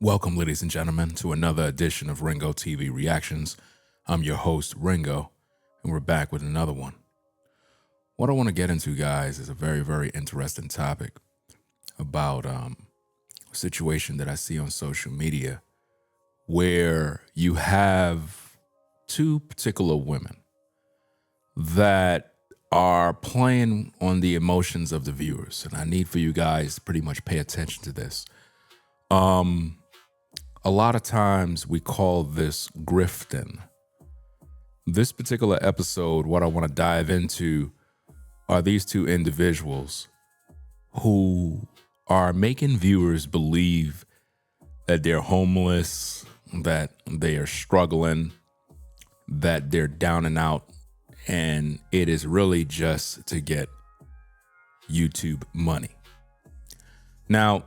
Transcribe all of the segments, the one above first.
Welcome, ladies and gentlemen, to another edition of Ringo TV Reactions. I'm your host, Ringo, and we're back with another one. What I want to get into, guys, is a very, very interesting topic about a situation that I see on social media where you have two particular women that are playing on the emotions of the viewers. And I need for you guys to pretty much pay attention to this. A lot of times we call this grifting. This particular episode, what I want to dive into are these two individuals who are making viewers believe that they're homeless, that they are struggling, that they're down and out, and it is really just to get YouTube money. Now,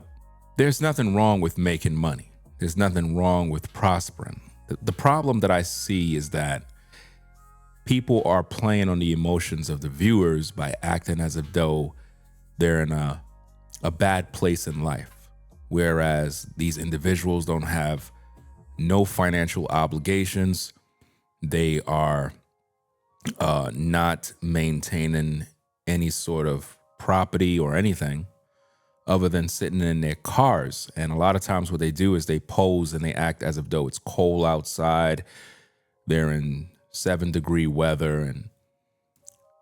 there's nothing wrong with making money. There's nothing wrong with prospering. The problem that I see is that people are playing on the emotions of the viewers by acting as if though they're in a bad place in life, whereas these individuals don't have no financial obligations. They are not maintaining any sort of property or anything other than sitting in their cars. And a lot of times what they do is they pose and they act as if though it's cold outside. They're in 7-degree weather, and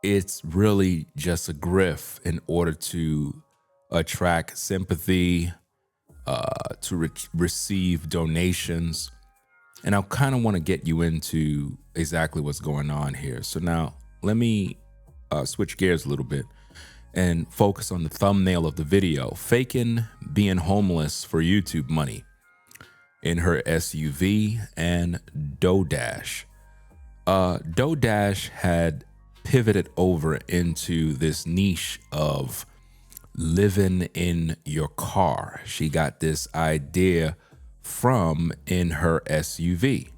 it's really just a grift in order to attract sympathy, to receive donations. And I kind of want to get you into exactly what's going on here. So now let me switch gears a little bit and focus on the thumbnail of the video, faking being homeless for YouTube money in her SUV and DoorDash. DoorDash had pivoted over into this niche of living in your car. She got this idea from in her SUV,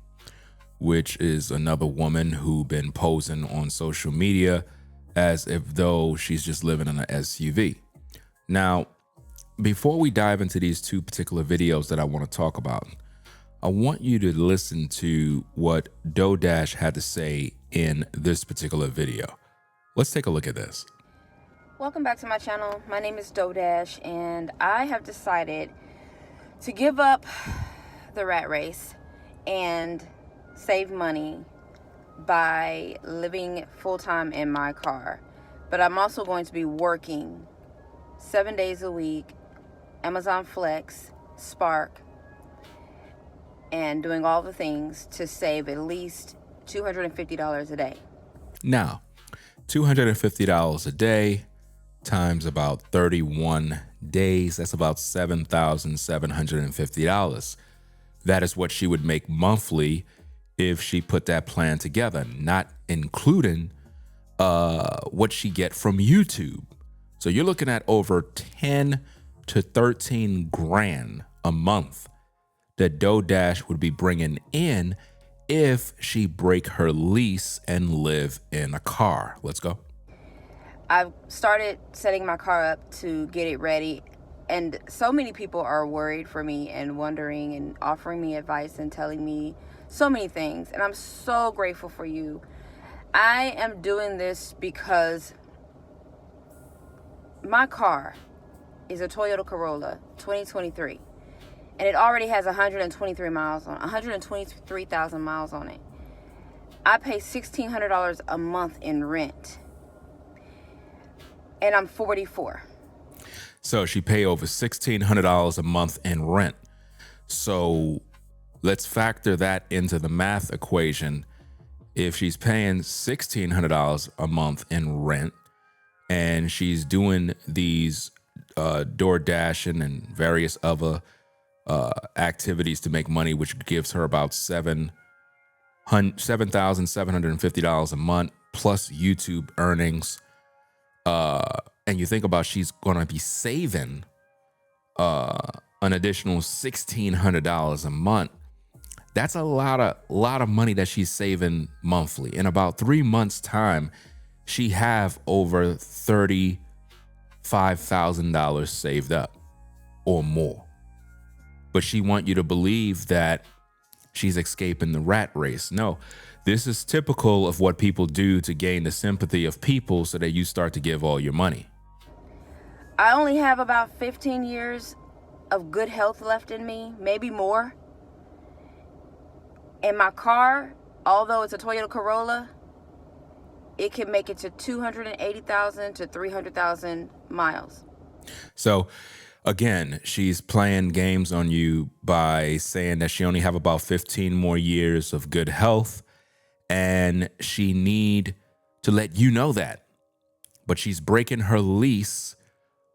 which is another woman who been posing on social media as if though she's just living in an SUV. Now, before we dive into these two particular videos that I want to talk about, I want you to listen to what DoorDash had to say in this particular video. Let's take a look at this. Welcome back to my channel. My name is DoorDash, and I have decided to give up the rat race and save money by living full-time in my car. But I'm also going to be working 7 days a week, Amazon Flex, Spark, and doing all the things to save at least $250 a day. Now, $250 a day times about 31 days, that's about $7,750. That is what she would make monthly if she put that plan together, not including what she get from YouTube. So you're looking at over 10 to 13 grand a month that DoorDash would be bringing in if she break her lease and live in a car. Let's go. I've started setting my car up to get it ready, and so many people are worried for me and wondering and offering me advice and telling me so many things, and I'm so grateful for you. I am doing this because my car is a Toyota Corolla 2023, and it already has 123,000 miles on it. I pay $1,600 a month in rent, and I'm 44. So she pay over $1,600 a month in rent. So let's factor that into the math equation. If she's paying $1,600 a month in rent and she's doing these DoorDashing and various other activities to make money, which gives her about $7,750 a month plus YouTube earnings, and you think about she's going to be saving an additional $1,600 a month. That's a lot of money that she's saving monthly. In about 3 months' time, she have over $35,000 saved up or more. but she want you to believe that she's escaping the rat race. No, this is typical of what people do to gain the sympathy of people so that you start to give all your money. I only have about 15 years of good health left in me, maybe more. And my car, although it's a Toyota Corolla, it can make it to 280,000 to 300,000 miles. So again, she's playing games on you by saying that she only have about 15 more years of good health, and she need to let you know that. But she's breaking her lease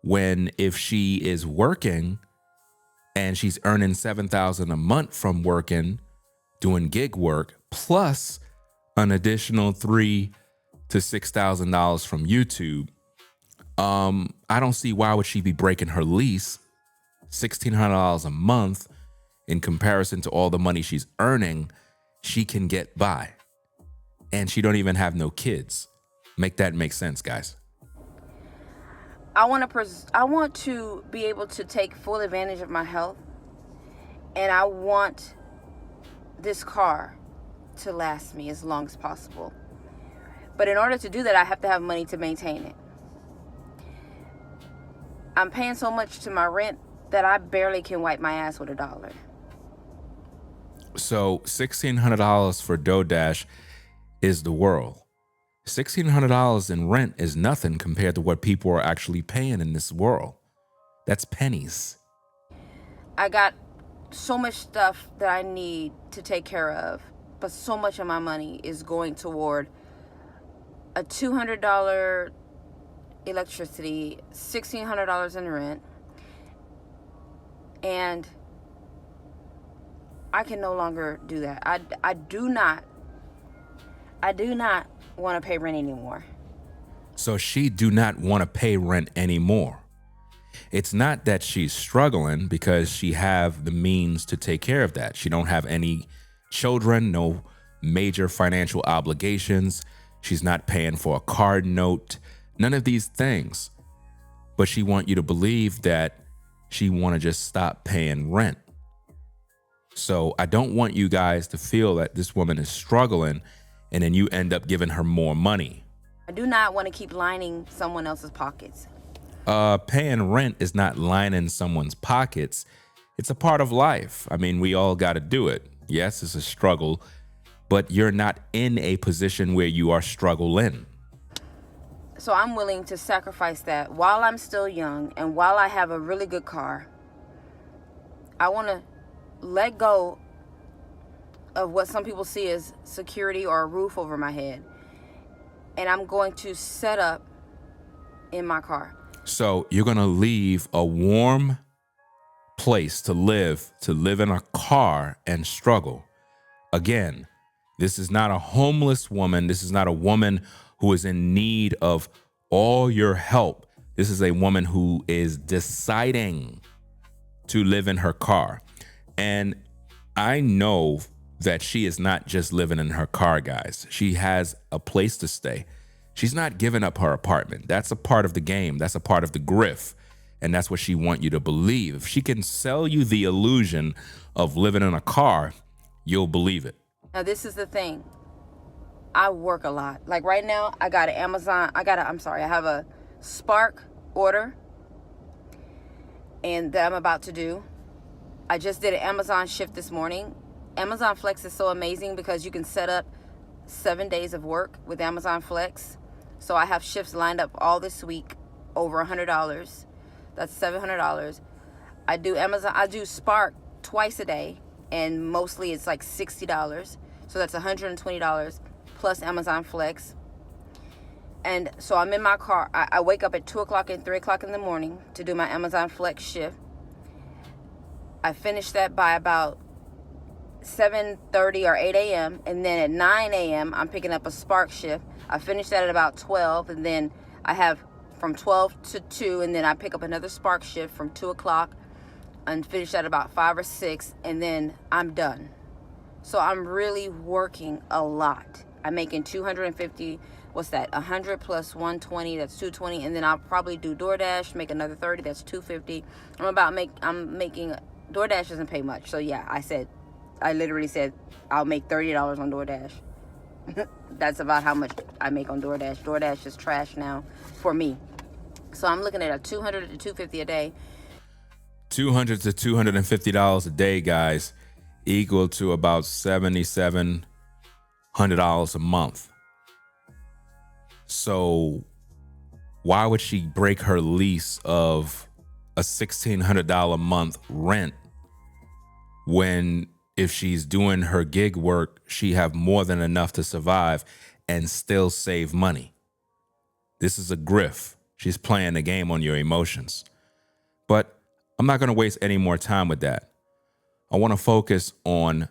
when, if she is working and she's earning $7,000 a month from working, doing gig work, plus an additional $3,000 to $6,000 from YouTube, I don't see why would she be breaking her lease. $1,600 a month in comparison to all the money she's earning, she can get by. And she don't even have no kids. Make that make sense, guys. I want to be able to take full advantage of my health, and I want this car to last me as long as possible. But in order to do that, I have to have money to maintain it. I'm paying so much to my rent that I barely can wipe my ass with $1. So $1,600 for DoorDash is the world. $1,600 in rent is nothing compared to what people are actually paying in this world. That's pennies. I got so much stuff that I need to take care of, but so much of my money is going toward a $200 electricity, $1,600 in rent, and I can no longer do that. I do not want to pay rent anymore. So she do not want to pay rent anymore. It's not that she's struggling, because she have the means to take care of that. She don't have any children, no major financial obligations. She's not paying for a card note, none of these things. But she want you to believe that she want to just stop paying rent. So I don't want you guys to feel that this woman is struggling and then you end up giving her more money. I do not want to keep lining someone else's pockets. Paying rent is not lining someone's pockets. It's a part of life. I mean, we all got to do it. Yes, it's a struggle, but you're not in a position where you are struggling. So I'm willing to sacrifice that while I'm still young and while I have a really good car. I want to let go of what some people see as security or a roof over my head. And I'm going to set up in my car. So you're going to leave a warm place to live in a car and struggle. Again, this is not a homeless woman. This is not a woman who is in need of all your help. This is a woman who is deciding to live in her car. And I know that she is not just living in her car, guys. She has a place to stay. She's not giving up her apartment. That's a part of the game. That's a part of the grift. And that's what she wants you to believe. If she can sell you the illusion of living in a car, you'll believe it. Now, this is the thing. I work a lot. Like right now, I got an Amazon. I have a Spark order and that I'm about to do. I just did an Amazon shift this morning. Amazon Flex is so amazing because you can set up 7 days of work with Amazon Flex. So I have shifts lined up all this week, over $100. That's $700. I do Spark twice a day, and mostly it's like $60. So that's $120 plus Amazon Flex. And so I'm in my car. I wake up at 2 o'clock and 3 o'clock in the morning to do my Amazon Flex shift. I finish that by about 7:30 or 8 a.m. And then at 9 a.m. I'm picking up a Spark shift. I finish that at about 12, and then I have from 12 to 2, and then I pick up another Spark shift from 2 o'clock and finish that about 5 or 6, and then I'm done. So I'm really working a lot. I'm making 250, what's that? 100 plus 120, that's 220, and then I'll probably do DoorDash, make another 30, that's 250. I'm making DoorDash doesn't pay much. So yeah, I literally said, I'll make $30 on DoorDash. That's about how much I make on DoorDash. DoorDash is trash now for me. So I'm looking at a $200 to $250 a day. $200 to $250 a day, guys, equal to about $7,700 a month. So why would she break her lease of a $1,600 a month rent when if she's doing her gig work, she have more than enough to survive and still save money? This is a grift. She's playing the game on your emotions. But I'm not going to waste any more time with that. I want to focus on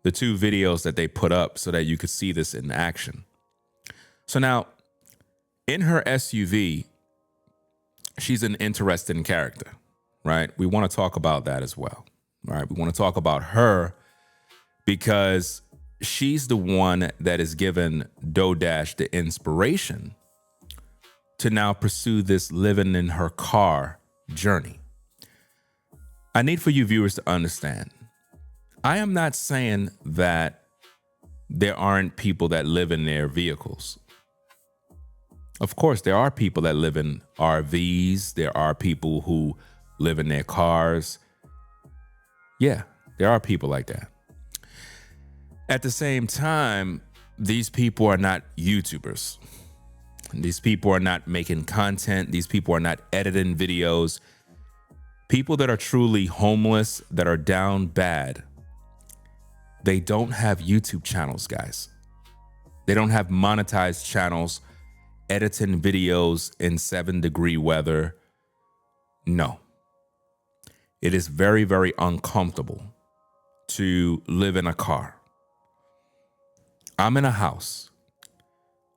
the two videos that they put up so that you could see this in action. So now, in her SUV, she's an interesting character, right? We want to talk about that as well, right? We want to talk about her because she's the one that is given DoorDash the inspiration to now pursue this living in her car journey. I need for you viewers to understand, I am not saying that there aren't people that live in their vehicles. Of course, there are people that live in RVs. There are people who live in their cars. Yeah, there are people like that. At the same time, these people are not YouTubers. These people are not making content. These people are not editing videos. People that are truly homeless, that are down bad, they don't have YouTube channels, guys. They don't have monetized channels editing videos in 7-degree weather. No. It is very, very uncomfortable to live in a car. I'm in a house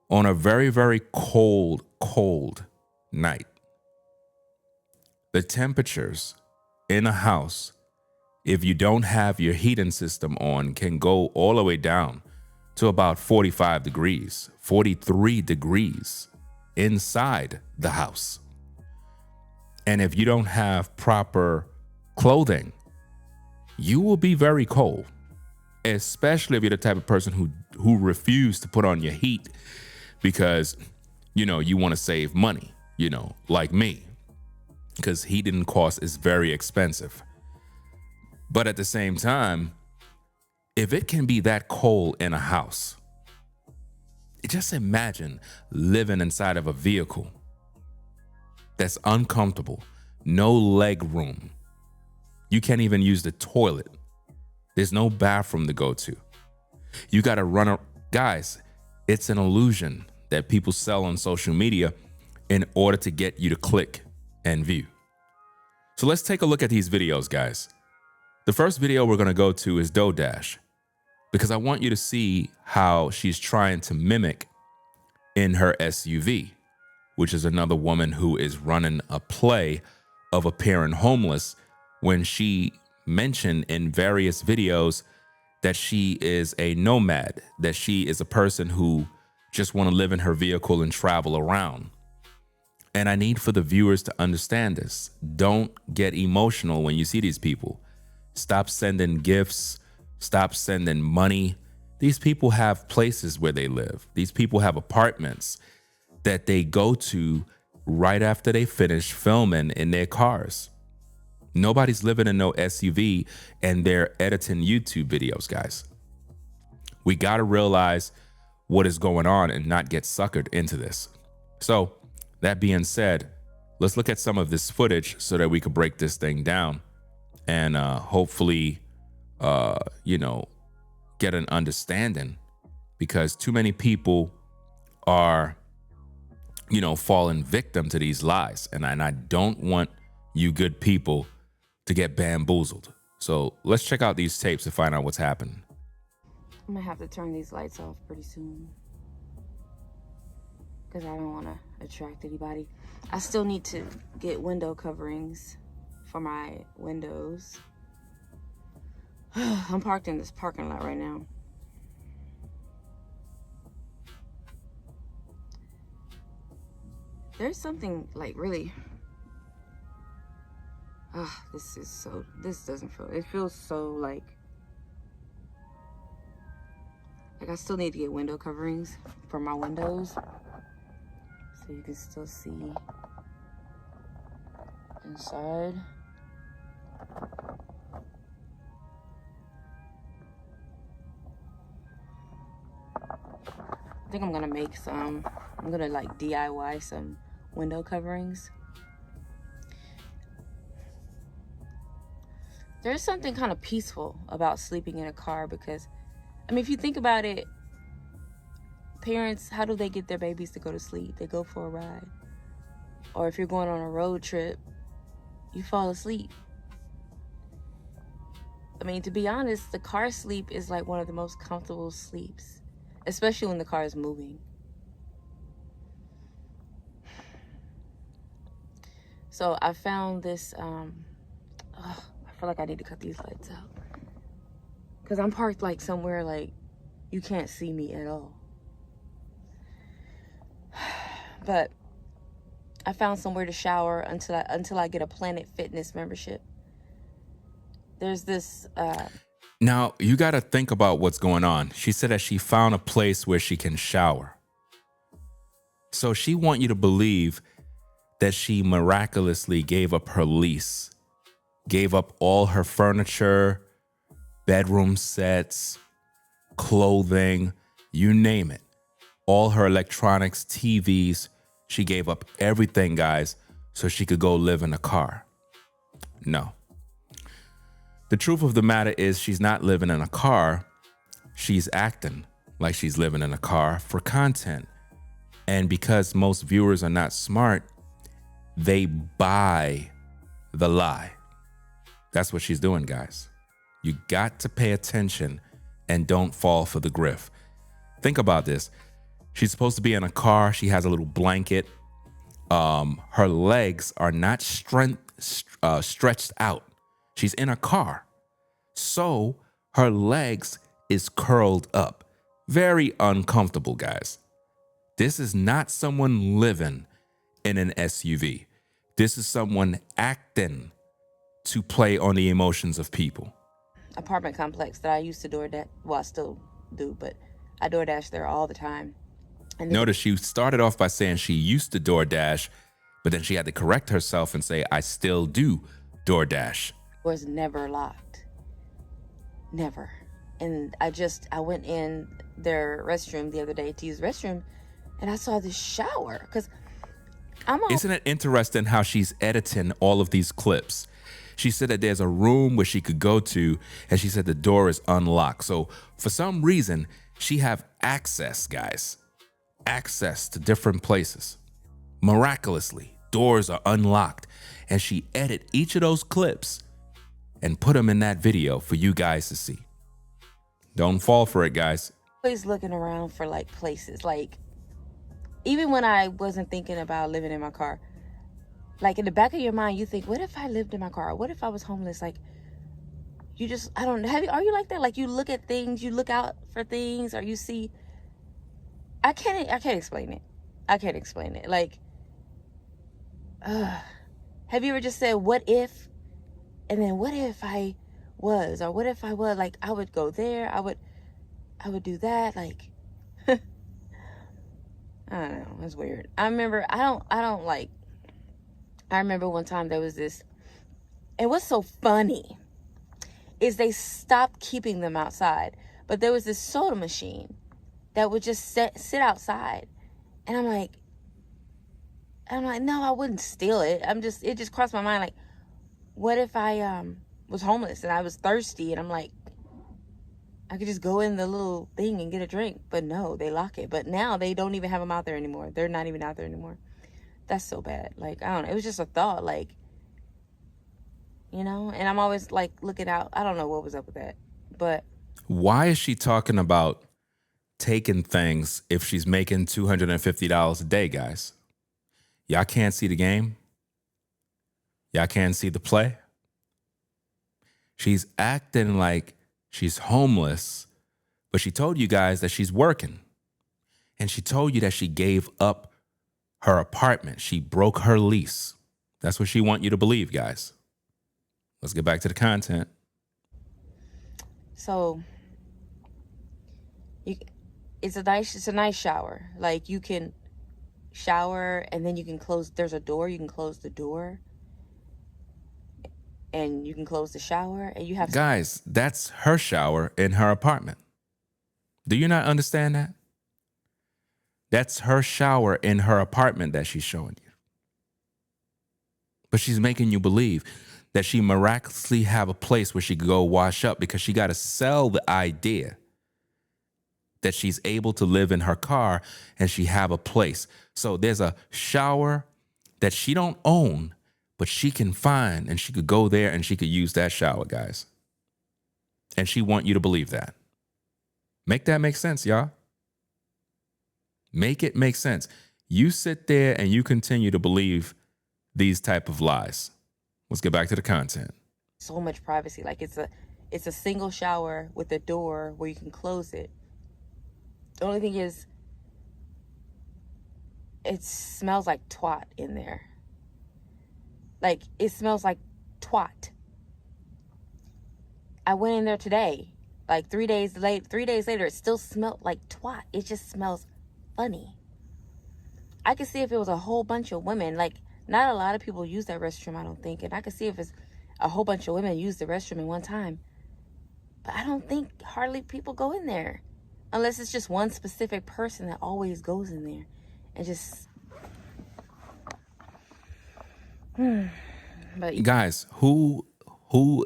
on a very, very cold, cold night. The temperatures in a house, if you don't have your heating system on, can go all the way down to about 45 degrees, 43 degrees inside the house. And if you don't have proper clothing, you will be very cold, especially if you're the type of person who refuse to put on your heat because, you want to save money, like me, because heating cost is very expensive. But at the same time, if it can be that cold in a house, just imagine living inside of a vehicle that's uncomfortable, no leg room. You can't even use the toilet. There's no bathroom to go to. You got to run. Guys, it's an illusion that people sell on social media in order to get you to click and view. So let's take a look at these videos, guys. The first video we're going to go to is DoorDash, because I want you to see how she's trying to mimic in her SUV, which is another woman who is running a play of appearing homeless when she mentioned in various videos that she is a nomad, that she is a person who just want to live in her vehicle and travel around. And I need for the viewers to understand this. Don't get emotional when you see these people. Stop sending gifts. Stop sending money. These people have places where they live. These people have apartments that they go to right after they finish filming in their cars. Nobody's living in no SUV and they're editing YouTube videos, guys. We got to realize what is going on and not get suckered into this. So that being said, let's look at some of this footage so that we could break this thing down and hopefully, get an understanding, because too many people are, falling victim to these lies. And I don't want you good people to get bamboozled. So let's check out these tapes to find out what's happening. I'm gonna have to turn these lights off pretty soon because I don't want to attract anybody. I still need to get window coverings for my windows. I'm parked in this parking lot right now. There's something like really Ah, this doesn't feel, it feels so like I still need to get window coverings for my windows so you can still see inside. I think I'm gonna make some, I'm gonna like DIY some window coverings. There's something kind of peaceful about sleeping in a car because, I mean, if you think about it, parents, how do they get their babies to go to sleep? They go for a ride. Or if you're going on a road trip, you fall asleep. I mean, to be honest, the car sleep is like one of the most comfortable sleeps, especially when the car is moving. So I found this, I feel like I need to cut these lights out. Because I'm parked like somewhere like you can't see me at all. But I found somewhere to shower until I get a Planet Fitness membership. There's this Now, you got to think about what's going on. She said that she found a place where she can shower. So she want you to believe that she miraculously gave up her lease, gave up all her furniture, bedroom sets, clothing, you name it. All her electronics, TVs, she gave up everything, guys, so she could go live in a car. No. The truth of the matter is she's not living in a car. She's acting like she's living in a car for content. And because most viewers are not smart, they buy the lie. That's what she's doing, guys. You got to pay attention and don't fall for the grift. Think about this. She's supposed to be in a car. She has a little blanket. Her legs are not stretched out. She's in a car. So her legs is curled up. Very uncomfortable, guys. This is not someone living in an SUV. This is someone acting to play on the emotions of people. Apartment complex that I used to DoorDash, well, I still do, but I DoorDash there all the time. And notice she started off by saying she used to DoorDash, but then she had to correct herself and say, I still do DoorDash. Was never locked. Never. And I went in their restroom the other day to use the restroom, and I saw this shower because Isn't it interesting how she's editing all of these clips? She said that there's a room where she could go to, and she said the door is unlocked. So for some reason, she have access, guys. Access to different places. Miraculously, doors are unlocked. And she edit each of those clips and put them in that video for you guys to see. Don't fall for it, guys. Always looking around for like places. Like, even when I wasn't thinking about living in my car, like in the back of your mind, you think, what if I lived in my car? What if I was homeless? Like, you just, I don't know. Are you like that? Like, you look at things, you look out for things, or you see, I can't explain it. I can't explain it. Like, have you ever just said, what if? And then what if I was, or what if I was, like, I would go there. I would do that. Like, I don't know. It's weird. I remember, I remember one time there was this, and what's so funny is they stopped keeping them outside, but there was this soda machine that would just sit outside. And I'm like, no, I wouldn't steal it. It just crossed my mind, like, what if I was homeless and I was thirsty, and I'm like, I could just go in the little thing and get a drink. But no, they lock it. But now they don't even have them out there anymore. They're not even out there anymore. That's so bad. Like, I don't know. It was just a thought, like, you know? And I'm always, like, looking out. I don't know what was up with that. But why is she talking about taking things if she's making $250 a day, guys? Y'all can't see the game? Y'all can't see the play? She's acting like she's homeless, but she told you guys that she's working. And she told you that she gave up her apartment. She broke her lease. That's what she wants you to believe, guys. Let's get back to the content. So it's a nice shower. Like, you can shower and then you can close. There's a door. You can close the door, and you can close the shower, and you have. Guys, that's her shower in her apartment. Do you not understand that? That's her shower in her apartment that she's showing you. But she's making you believe that she miraculously have a place where she could go wash up, because she got to sell the idea that she's able to live in her car and she have a place. So there's a shower that she don't own, but she can find, and she could go there and she could use that shower, guys. And she want you to believe that. Make that make sense, y'all. Make it make sense. You sit there and you continue to believe these type of lies. Let's get back to the content. So much privacy. Like, it's a single shower with a door where you can close it. The only thing is, it smells like twat in there. Like, it smells like twat. I went in there today. Like 3 days later, it still smelled like twat. It just smells funny. I could see if it was a whole bunch of women. Like, not a lot of people use that restroom, I don't think. And I could see if it's a whole bunch of women use the restroom at one time. But I don't think hardly people go in there. Unless it's just one specific person that always goes in there. And just... But guys, who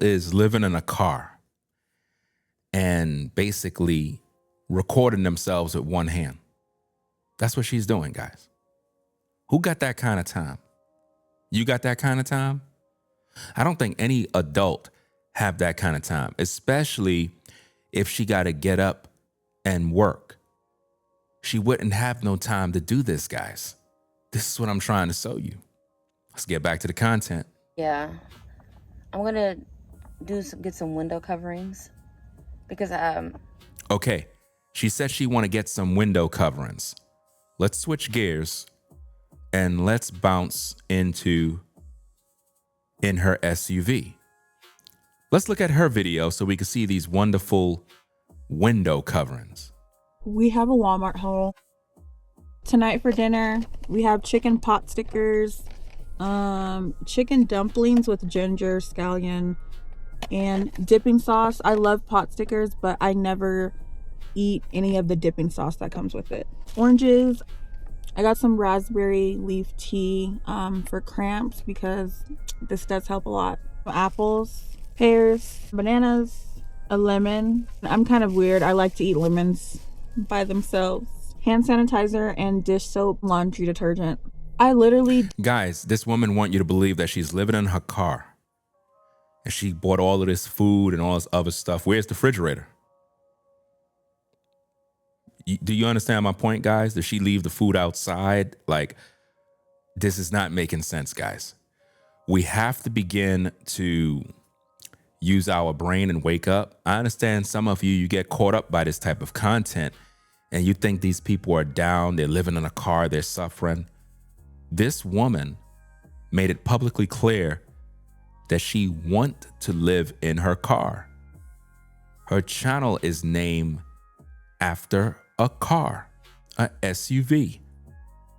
is living in a car and basically recording themselves with one hand? That's what she's doing, guys. Who got that kind of time? You got that kind of time? I don't think any adult have that kind of time, especially if she got to get up and work. She wouldn't have no time to do this, guys. This is what I'm trying to show you. Let's get back to the content. yeah, I'm gonna get some window coverings because Okay, she said she want to get some window coverings. Let's switch gears and let's bounce into in her SUV. Let's look at her video so we can see these wonderful window coverings. We have a Walmart haul. Tonight for dinner, we have chicken pot stickers, chicken dumplings with ginger, scallion, and dipping sauce. I love pot stickers, but I never eat any of the dipping sauce that comes with it. Oranges. I got some raspberry leaf tea for cramps because this does help a lot. Apples, pears, bananas, a lemon. I'm kind of weird. I like to eat lemons by themselves. Hand sanitizer and dish soap, laundry detergent. I literally... Guys, this woman want you to believe that she's living in her car and she bought all of this food and all this other stuff. Where's the refrigerator? Do you understand my point, guys? Does she leave the food outside? Like, this is not making sense, guys. We have to begin to use our brain and wake up. I understand some of you get caught up by this type of content and you think these people are down, they're living in a car, they're suffering. This woman made it publicly clear that she wants to live in her car. Her channel is named after a car, a SUV.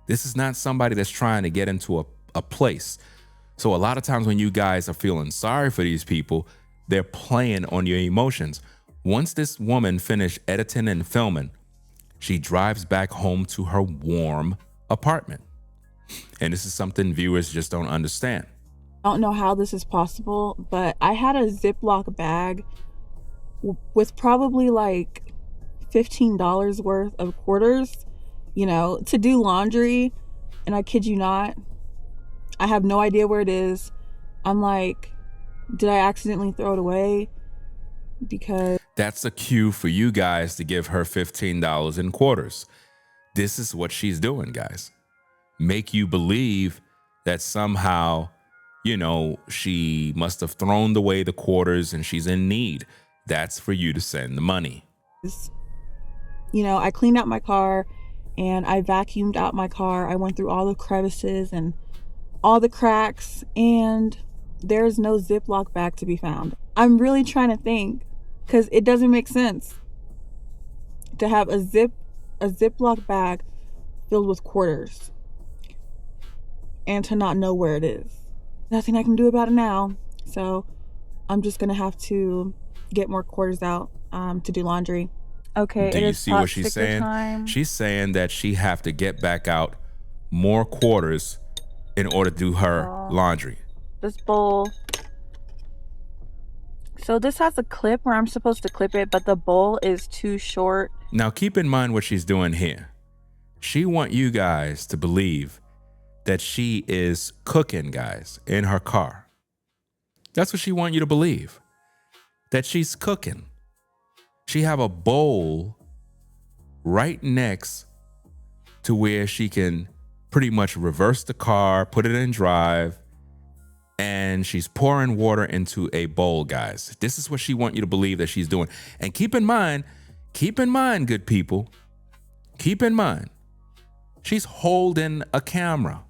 This is not somebody that's trying to get into a place. So a lot of times when you guys are feeling sorry for these people, they're playing on your emotions. Once this woman finished editing and filming, she drives back home to her warm apartment. And this is something viewers just don't understand. I don't know how this is possible, but I had a Ziploc bag with probably like $15 worth of quarters, to do laundry. And I kid you not, I have no idea where it is. I'm like, did I accidentally throw it away? Because that's a cue for you guys to give her $15 in quarters. This is what she's doing, guys. Make you believe that somehow, she must have thrown away the quarters and she's in need. That's for you to send the money. I cleaned out my car and I vacuumed out my car. I went through all the crevices and all the cracks, and there's no Ziploc bag to be found. I'm really trying to think, because it doesn't make sense to have a Ziploc bag filled with quarters and to not know where it is. Nothing I can do about it now. So I'm just gonna have to get more quarters out to do laundry. Okay, Do it you is see pot what she's sticker saying? time. She's saying that she have to get back out more quarters in order to do her laundry. This bowl. So this has a clip where I'm supposed to clip it, but the bowl is too short. Now keep in mind what she's doing here. She want you guys to believe that she is cooking, guys, in her car. That's what she want you to believe, that she's cooking. She have a bowl right next to where she can pretty much reverse the car, put it in drive, and she's pouring water into a bowl, guys. This is what she want you to believe that she's doing. And keep in mind, good people, keep in mind, she's holding a camera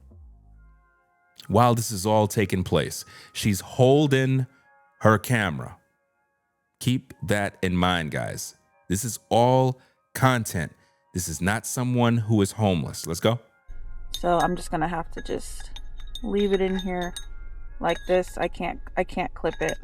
while this is all taking place. She's holding her camera. Keep that in mind, guys. This is all content. This is not someone who is homeless. Let's go. So I'm just gonna have to just leave it in here like this. I can't clip it.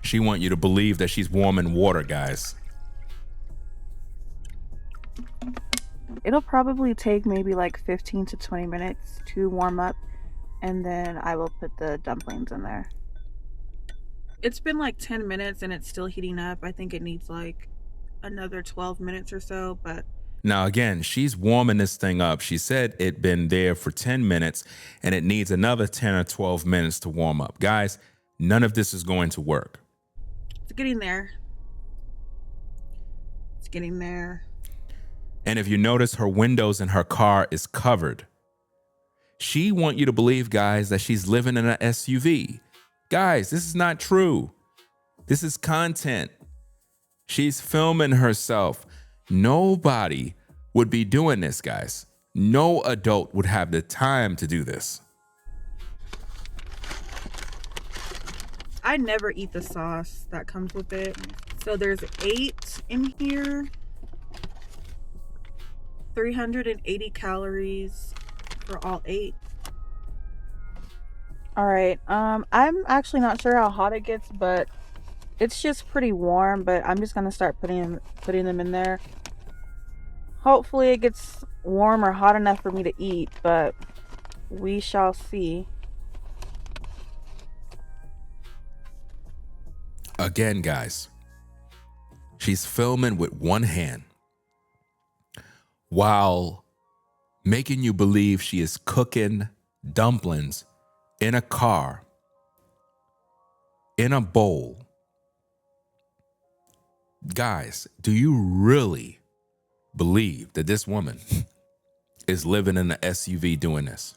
She want you to believe that she's warming water, guys. It'll probably take maybe like 15 to 20 minutes to warm up, and then I will put the dumplings in there. It's been like 10 minutes and it's still heating up. I think it needs like another 12 minutes or so, but now again, she's warming this thing up. She said it'd been there for 10 minutes and it needs another 10 or 12 minutes to warm up. Guys, none of this is going to work. it's getting there. It's getting there. And if you notice, her windows in her car is covered. She want you to believe, guys, that she's living in an SUV. Guys, this is not true. This is content. She's filming herself. Nobody would be doing this, guys. No adult would have the time to do this. I never eat the sauce that comes with it. So there's 8 in here. 380 calories for all 8. All right. I'm actually not sure how hot it gets, but it's just pretty warm. But I'm just gonna start putting them in there. Hopefully it gets warm or hot enough for me to eat, but we shall see. Again, guys, she's filming with one hand while making you believe she is cooking dumplings in a car, in a bowl. Guys, do you really believe that this woman is living in an SUV doing this,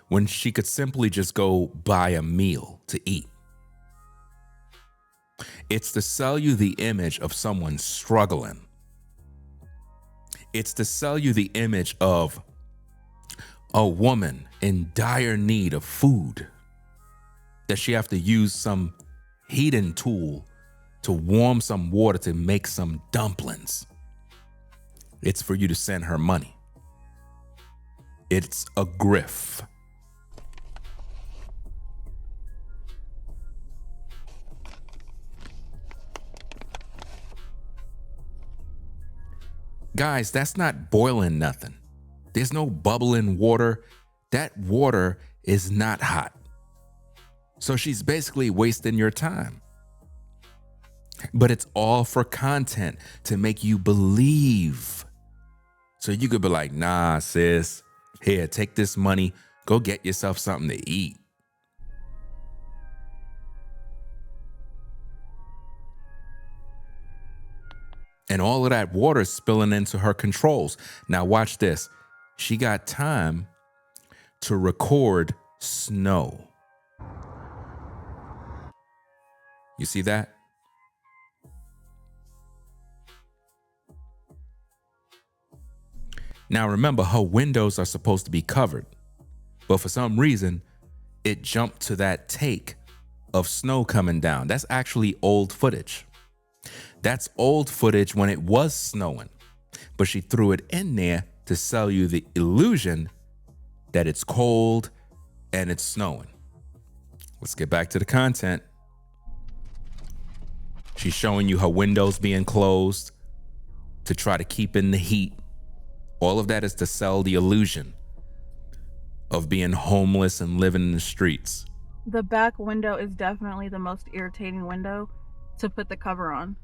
when she could simply just go buy a meal to eat? It's to sell you the image of someone struggling. It's to sell you the image of a woman in dire need of food, that she have to use some heating tool to warm some water to make some dumplings. It's for you to send her money. It's a grift. Guys, that's not boiling nothing. There's no bubbling water. That water is not hot. So she's basically wasting your time. But it's all for content, to make you believe. So you could be like, nah, sis, here, take this money, go get yourself something to eat. And all of that water is spilling into her controls. Now watch this. She got time to record snow. You see that? Now remember, her windows are supposed to be covered, but for some reason, it jumped to that take of snow coming down. That's actually old footage. That's old footage when it was snowing, but she threw it in there to sell you the illusion that it's cold and it's snowing. Let's get back to the content. She's showing you her windows being closed to try to keep in the heat. All of that is to sell the illusion of being homeless and living in the streets. The back window is definitely the most irritating window to put the cover on.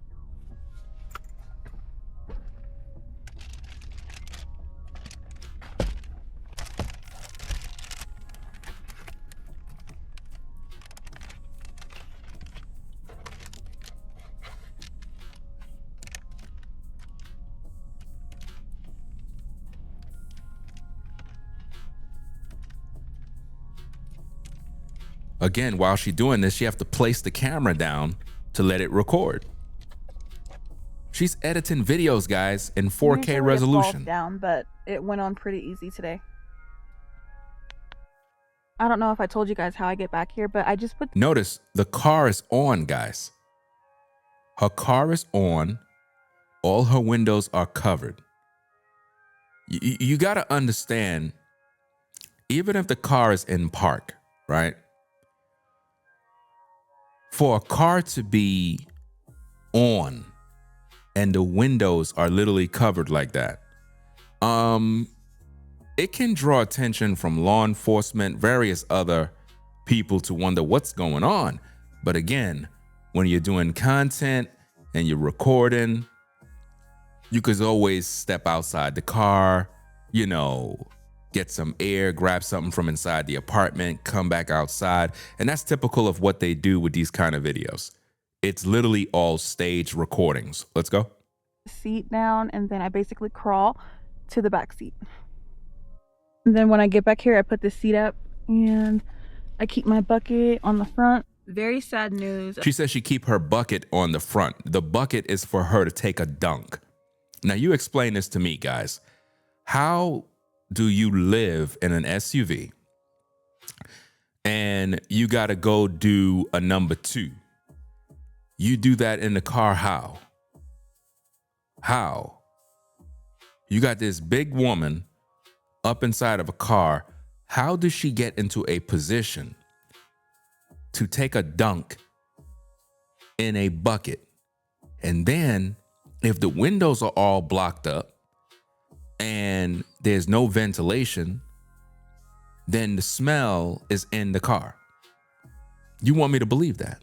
Again, while she's doing this, you have to place the camera down to let it record. She's editing videos, guys, in 4K Usually resolution. It falls down, but it went on pretty easy today. I don't know if I told you guys how I get back here, but I just put... Notice the car is on, guys. Her car is on. All her windows are covered. You got to understand, even if the car is in park, right? For a car to be on and the windows are literally covered like that, it can draw attention from law enforcement, various other people to wonder what's going on. But again, when you're doing content and you're recording, you could always step outside the car, you know, get some air, grab something from inside the apartment, come back outside. And that's typical of what they do with these kind of videos. It's literally all stage recordings. Let's go. Seat down, and then I basically crawl to the back seat. And then when I get back here, I put the seat up and I keep my bucket on the front. Very sad news. She says she keep her bucket on the front. The bucket is for her to take a dunk. Now you explain this to me, guys. How do you live in an SUV and you got to go do a number 2? You do that in the car. How? You got this big woman up inside of a car. How does she get into a position to take a dunk in a bucket? And then if the windows are all blocked up and there's no ventilation, then the smell is in the car. You want me to believe that?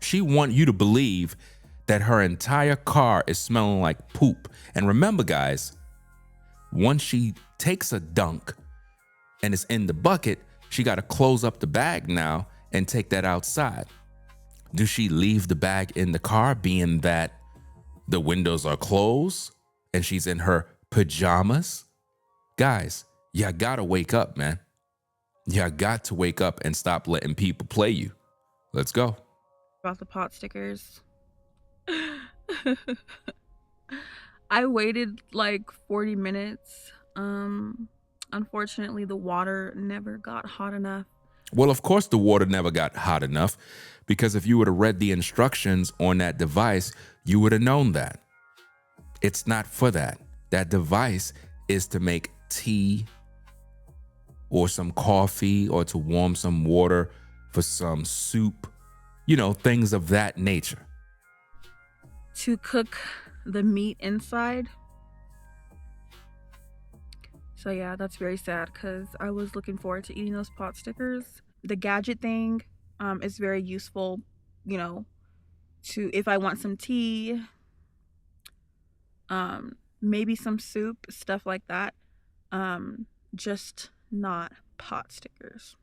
She want you to believe that her entire car is smelling like poop. And remember, guys, once she takes a dunk and it's in the bucket, she got to close up the bag now and take that outside. Does she leave the bag in the car, being that the windows are closed and she's in her pajamas? Guys, you gotta wake up, man. You got to wake up and stop letting people play you. Let's go. About the pot stickers. I waited like 40 minutes. Unfortunately, the water never got hot enough. Well, of course the water never got hot enough, because if you would have read the instructions on that device, you would have known that. It's not for that. That device is to make tea or some coffee or to warm some water for some soup, you know, things of that nature. To cook the meat inside. So yeah, that's very sad because I was looking forward to eating those pot stickers. The gadget thing is very useful, you know, to if I want some tea, maybe some soup, stuff like that. Just not pot stickers.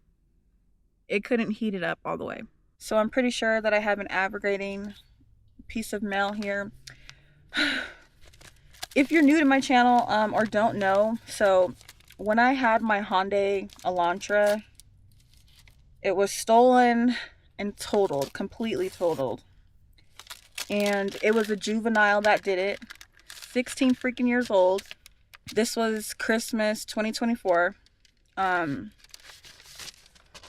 It couldn't heat it up all the way. So I'm pretty sure that I have an abrogating piece of mail here. If you're new to my channel or don't know, so when I had my Hyundai Elantra, it was stolen and totaled, completely totaled. And it was a juvenile that did it, 16 freaking years old. This was Christmas 2024.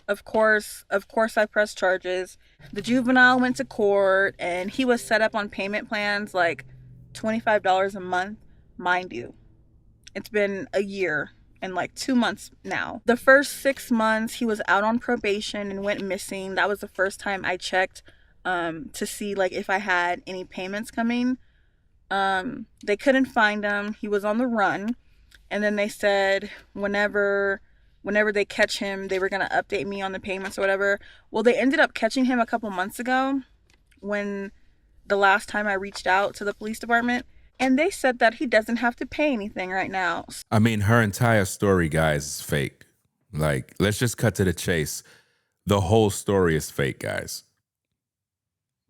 Of course I pressed charges. The juvenile went to court and he was set up on payment plans like $25 a month. Mind you, it's been a year and like 2 months now. The first 6 months he was out on probation and went missing. That was the first time I checked to see like if I had any payments coming. They couldn't find him. He was on the run. And then they said whenever they catch him, they were going to update me on the payments or whatever. Well, they ended up catching him a couple months ago when the last time I reached out to the police department. And they said that he doesn't have to pay anything right now. I mean, her entire story, guys, is fake. Like, let's just cut to the chase. The whole story is fake, guys.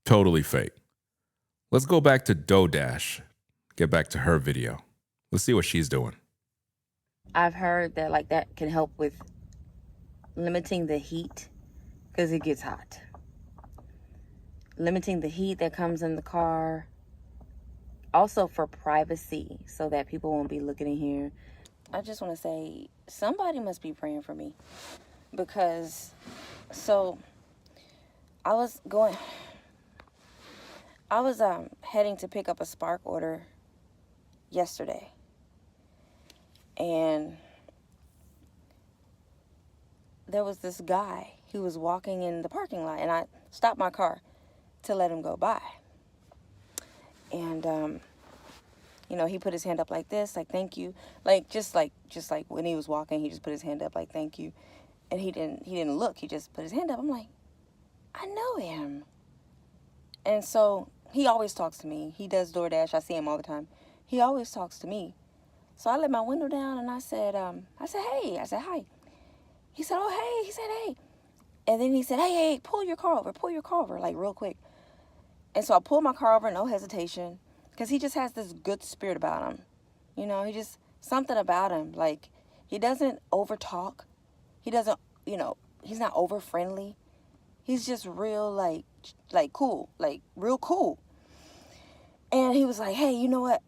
Totally fake. Let's go back to DoDash. Get back to her video. Let's see what she's doing. I've heard that like that can help with limiting the heat because it gets hot. Limiting the heat that comes in the car. Also for privacy so that people won't be looking in here. I just want to say somebody must be praying for me because I was heading to pick up a Spark order yesterday. And there was this guy. He was walking in the parking lot, and I stopped my car to let him go by. And he put his hand up like this, like thank you, like just like when he was walking, he just put his hand up like thank you, and he didn't look. He just put his hand up. I'm like, I know him. And so he always talks to me. He does DoorDash. I see him all the time. He always talks to me. So I let my window down and I said, hey. I said, hi. He said, oh, hey. He said, hey. And then he said, hey, pull your car over, like real quick. And so I pulled my car over, no hesitation, because he just has this good spirit about him. He just, something about him. Like, he doesn't over talk. He doesn't, he's not over friendly. He's just real, like cool, like real cool. And he was like, hey, you know what?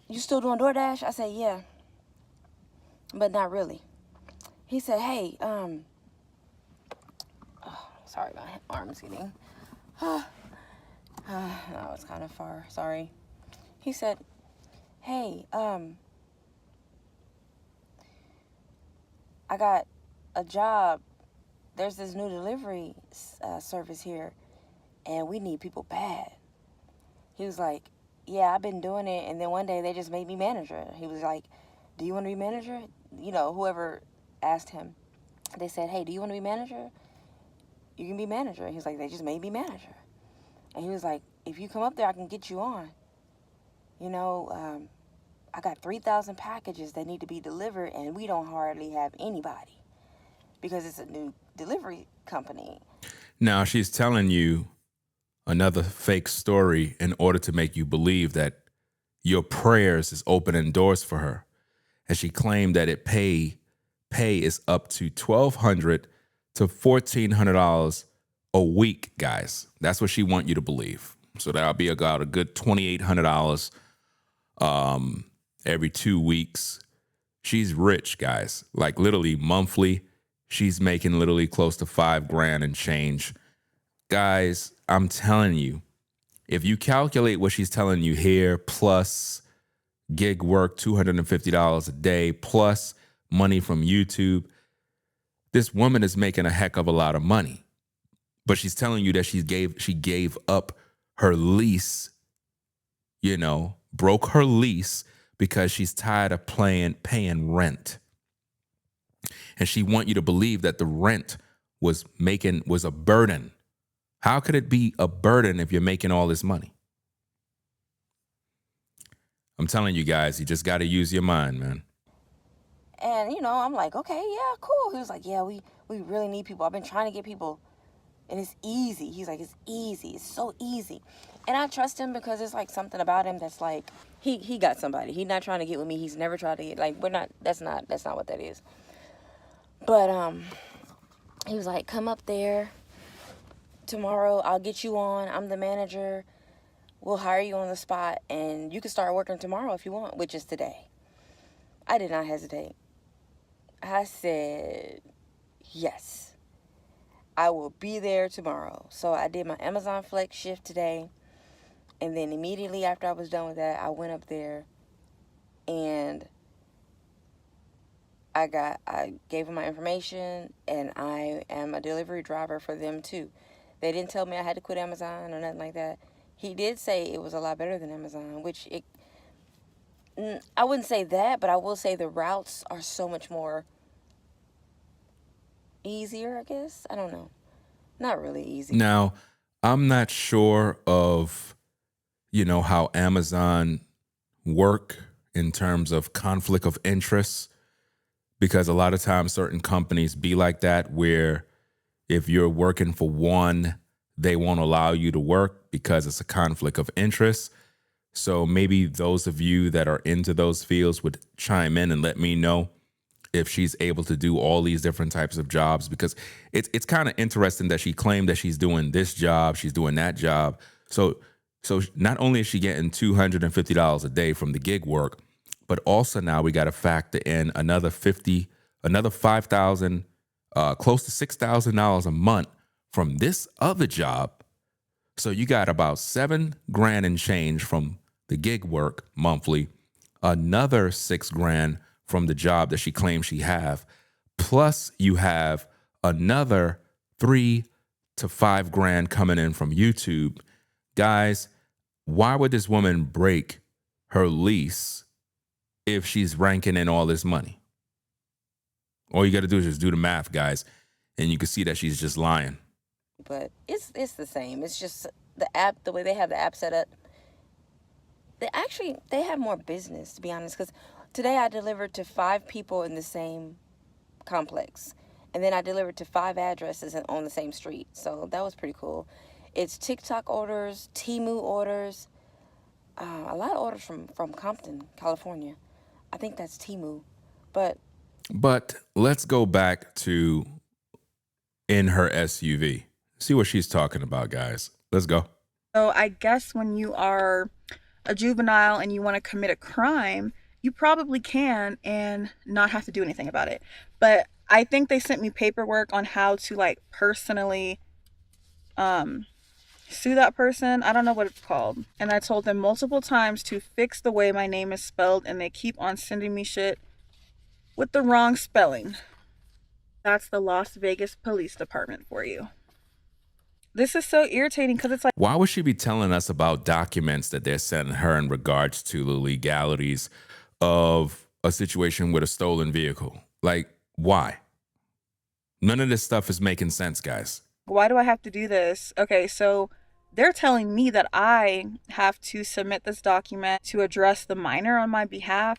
You still doing DoorDash? I said, yeah, but not really. He said, hey, sorry, my arm's getting, no, it's kind of far, sorry. He said, hey, I got a job. There's this new delivery service here, and we need people bad. He was like, yeah, I've been doing it, and then one day they just made me manager. He was like, do you want to be manager? Whoever asked him, they said, hey, do you want to be manager? You can be manager. He was like, they just made me manager. And he was like, if you come up there, I can get you on. I got 3,000 packages that need to be delivered, and we don't hardly have anybody because it's a new delivery company. Now she's telling you another fake story in order to make you believe that your prayers is opening doors for her. And she claimed that pay is up to $1,200 to $1,400 a week, guys. That's what she want you to believe. So that'll be about a good $2,800 every 2 weeks. She's rich, guys. Like literally monthly, she's making literally close to $5,000 and change. Guys, I'm telling you, if you calculate what she's telling you here, plus gig work, $250 a day, plus money from YouTube, this woman is making a heck of a lot of money. But she's telling you that she gave up her lease, broke her lease because she's tired of paying rent. And she want you to believe that the rent was a burden. How could it be a burden if you're making all this money? I'm telling you guys, you just got to use your mind, man. And, I'm like, okay, yeah, cool. He was like, yeah, we really need people. I've been trying to get people And it's easy. He's like, it's easy. It's so easy. And I trust him because it's like something about him that's like, he got somebody. He's not trying to get with me. He's never tried to get, like, that's not what that is. But he was like, come up there tomorrow. I'll get you on. I'm the manager. We'll hire you on the spot and you can start working tomorrow if you want, which is today. I did not hesitate. I said, yes, I will be there tomorrow. So I did my Amazon Flex shift today. And then immediately after I was done with that, I went up there and I gave them my information, and I am a delivery driver for them too. They didn't tell me I had to quit Amazon or nothing like that. He did say it was a lot better than Amazon, which I wouldn't say that, but I will say the routes are so much more easier, I guess. I don't know. Not really easy. Now, I'm not sure of, how Amazon work in terms of conflict of interest, because a lot of times certain companies be like that, where if you're working for one, they won't allow you to work because it's a conflict of interest. So maybe those of you that are into those fields would chime in and let me know if she's able to do all these different types of jobs, because it's kind of interesting that she claimed that she's doing this job, she's doing that job. So not only is she getting $250 a day from the gig work, but also now we got to factor in another 5,000, close to $6,000 a month from this other job. So you got about $7,000 and change from the gig work monthly, another $6,000 from the job that she claims she have, plus you have another $3,000 to $5,000 coming in from YouTube. Guys, why would this woman break her lease if she's ranking in all this money? All you got to do is just do the math, guys, and you can see that she's just lying. But it's the same. It's just the app, the way they have the app set up. They have more business, to be honest, because today I delivered to 5 people in the same complex. And then I delivered to 5 addresses on the same street. So that was pretty cool. It's TikTok orders, Temu orders, a lot of orders from Compton, California. I think that's Temu. But let's go back to in her SUV. See what she's talking about, guys. Let's go. So I guess when you are a juvenile and you want to commit a crime, you probably can and not have to do anything about it. But I think they sent me paperwork on how to personally sue that person. I don't know what it's called. And I told them multiple times to fix the way my name is spelled, and they keep on sending me shit with the wrong spelling. That's the Las Vegas Police Department for you. This is so irritating because it's like, why would she be telling us about documents that they're sending her in regards to the legalities of a situation with a stolen vehicle? Like, why? None of this stuff is making sense, guys. Why do I have to do this? Okay, so they're telling me that I have to submit this document to address the minor on my behalf.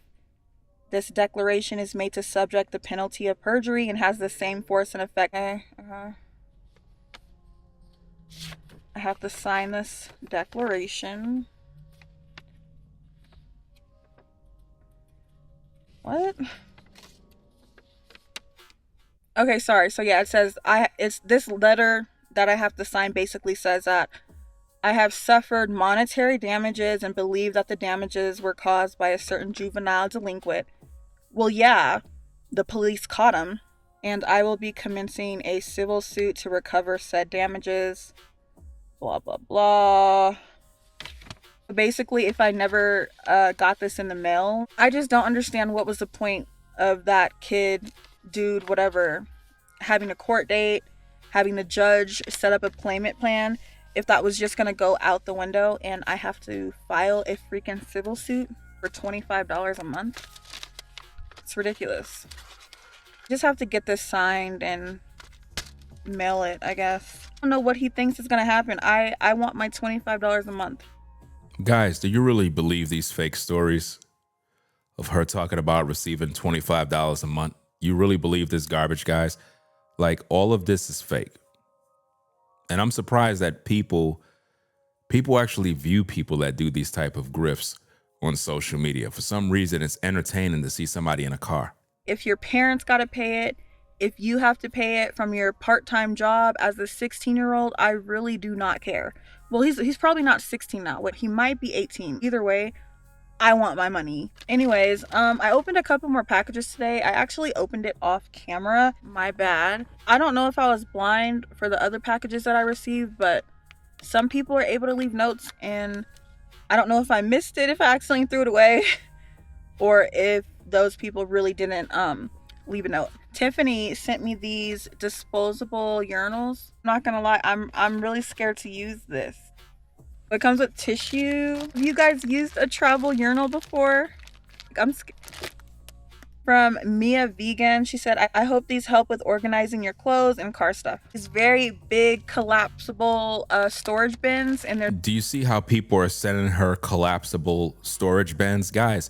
This declaration is made to subject the penalty of perjury and has the same force and effect. I have to sign this declaration. What? Okay, sorry. So yeah, it says it's this letter that I have to sign basically says that I have suffered monetary damages and believe that the damages were caused by a certain juvenile delinquent. Well, yeah, the police caught him, and I will be commencing a civil suit to recover said damages. Blah, blah, blah. Basically, if I never got this in the mail, I just don't understand what was the point of that kid, dude, whatever, having a court date, having the judge set up a payment plan, if that was just going to go out the window and I have to file a freaking civil suit for $25 a month. It's ridiculous. Just have to get this signed and mail it, I guess. I don't know what he thinks is going to happen. I want my $25 a month. Guys, do you really believe these fake stories of her talking about receiving $25 a month? You really believe this garbage, guys? Like, all of this is fake. And I'm surprised that people actually view people that do these type of grifts on social media. For some reason, it's entertaining to see somebody in a car. If your parents got to pay it, if you have to pay it from your part-time job as a 16-year-old, I really do not care. Well, he's probably not 16 now. What, he might be 18. Either way, I want my money. Anyways, I opened a couple more packages today. I actually opened it off camera. My bad. I don't know if I was blind for the other packages that I received, but some people are able to leave notes, and I don't know if I missed it, if I accidentally threw it away, or if those people really didn't leave a note. Tiffany sent me these disposable urinals. I'm not gonna lie, I'm really scared to use this. It comes with tissue. Have you guys used a travel urinal before? I'm scared. From Mia Vegan, she said, I hope these help with organizing your clothes and car stuff. These very big collapsible storage bins, and they're... Do you see how people are sending her collapsible storage bins? Guys,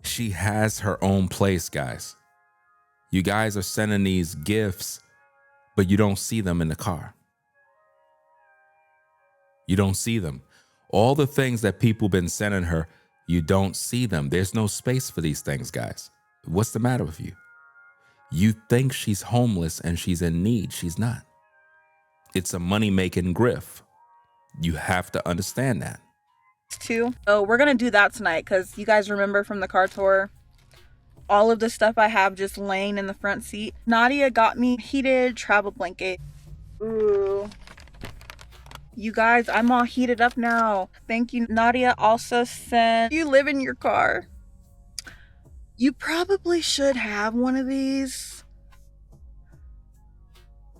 she has her own place, guys. You guys are sending these gifts, but you don't see them in the car. You don't see them. All the things that people been sending her, you don't see them. There's no space for these things, guys. What's the matter with you? You think she's homeless and she's in need. She's not. It's a money-making grift. You have to understand that. Too. So we're gonna do that tonight, because you guys remember from the car tour, all of the stuff I have just laying in the front seat. Nadia got me heated travel blanket. Ooh. You guys, I'm all heated up now. Thank you. Nadia also sent, you live in your car. You probably should have one of these.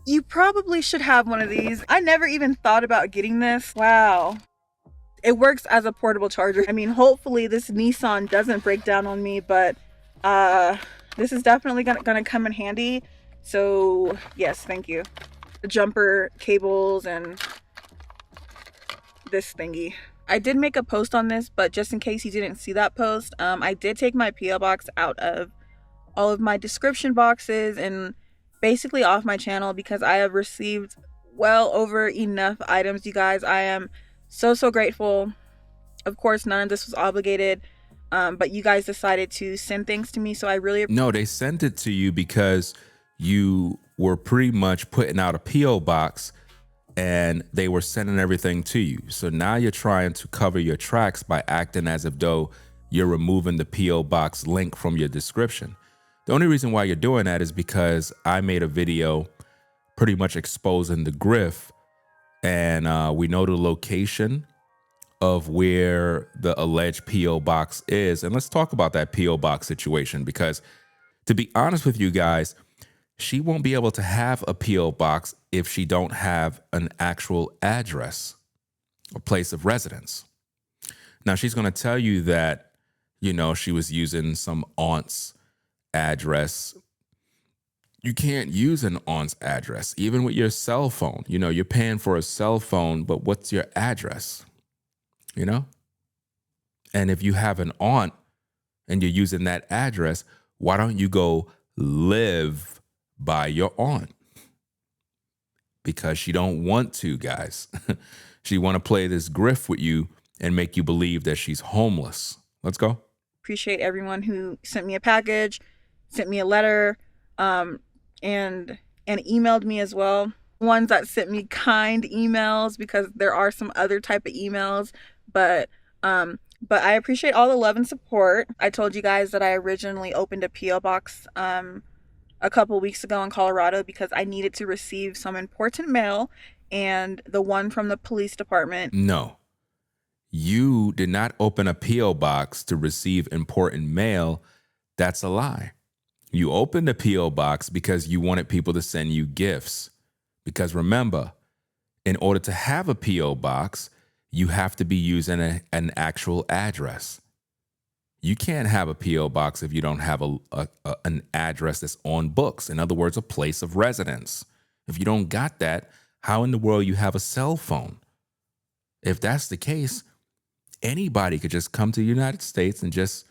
You probably should have one of these. I never even thought about getting this. Wow. It works as a portable charger. I mean, hopefully this Nissan doesn't break down on me, but this is definitely gonna come in handy. So yes, thank you. The jumper cables and this thingy. I did make a post on this, but just in case you didn't see that post, I did take my PO box out of all of my description boxes and basically off my channel, because I have received well over enough items, you guys. I am so grateful. Of course, none of this was obligated, but you guys decided to send things to me, so I really... No, they sent it to you because you were pretty much putting out a PO box and they were sending everything to you. So now you're trying to cover your tracks by acting as if though you're removing the PO box link from your description. The only reason why you're doing that is because I made a video pretty much exposing the grift, and we know the location of where the alleged PO box is. And let's talk about that PO box situation, because to be honest with you guys, she won't be able to have a PO box if she don't have an actual address, a place of residence. Now she's going to tell you that, you know, she was using some aunt's address. You can't use an aunt's address, even with your cell phone. You know, you're paying for a cell phone, but what's your address? You know? And if you have an aunt and you're using that address, why don't you go live by your aunt? Because she don't want to, guys. She want to play this grift with you and make you believe that she's homeless. Let's go. Appreciate everyone who sent me a package, sent me a letter, and emailed me as well. Ones that sent me kind emails, because there are some other type of emails, but I appreciate all the love and support. I told you guys that I originally opened a PO box a couple weeks ago in Colorado because I needed to receive some important mail, and the one from the police department. No, you did not open a PO box to receive important mail. That's a lie. You opened a PO box because you wanted people to send you gifts. Because remember, in order to have a PO box, you have to be using an actual address. You can't have a PO box if you don't have an address that's on books. In other words, a place of residence. If you don't got that, how in the world you have a cell phone? If that's the case, anybody could just come to the United States and just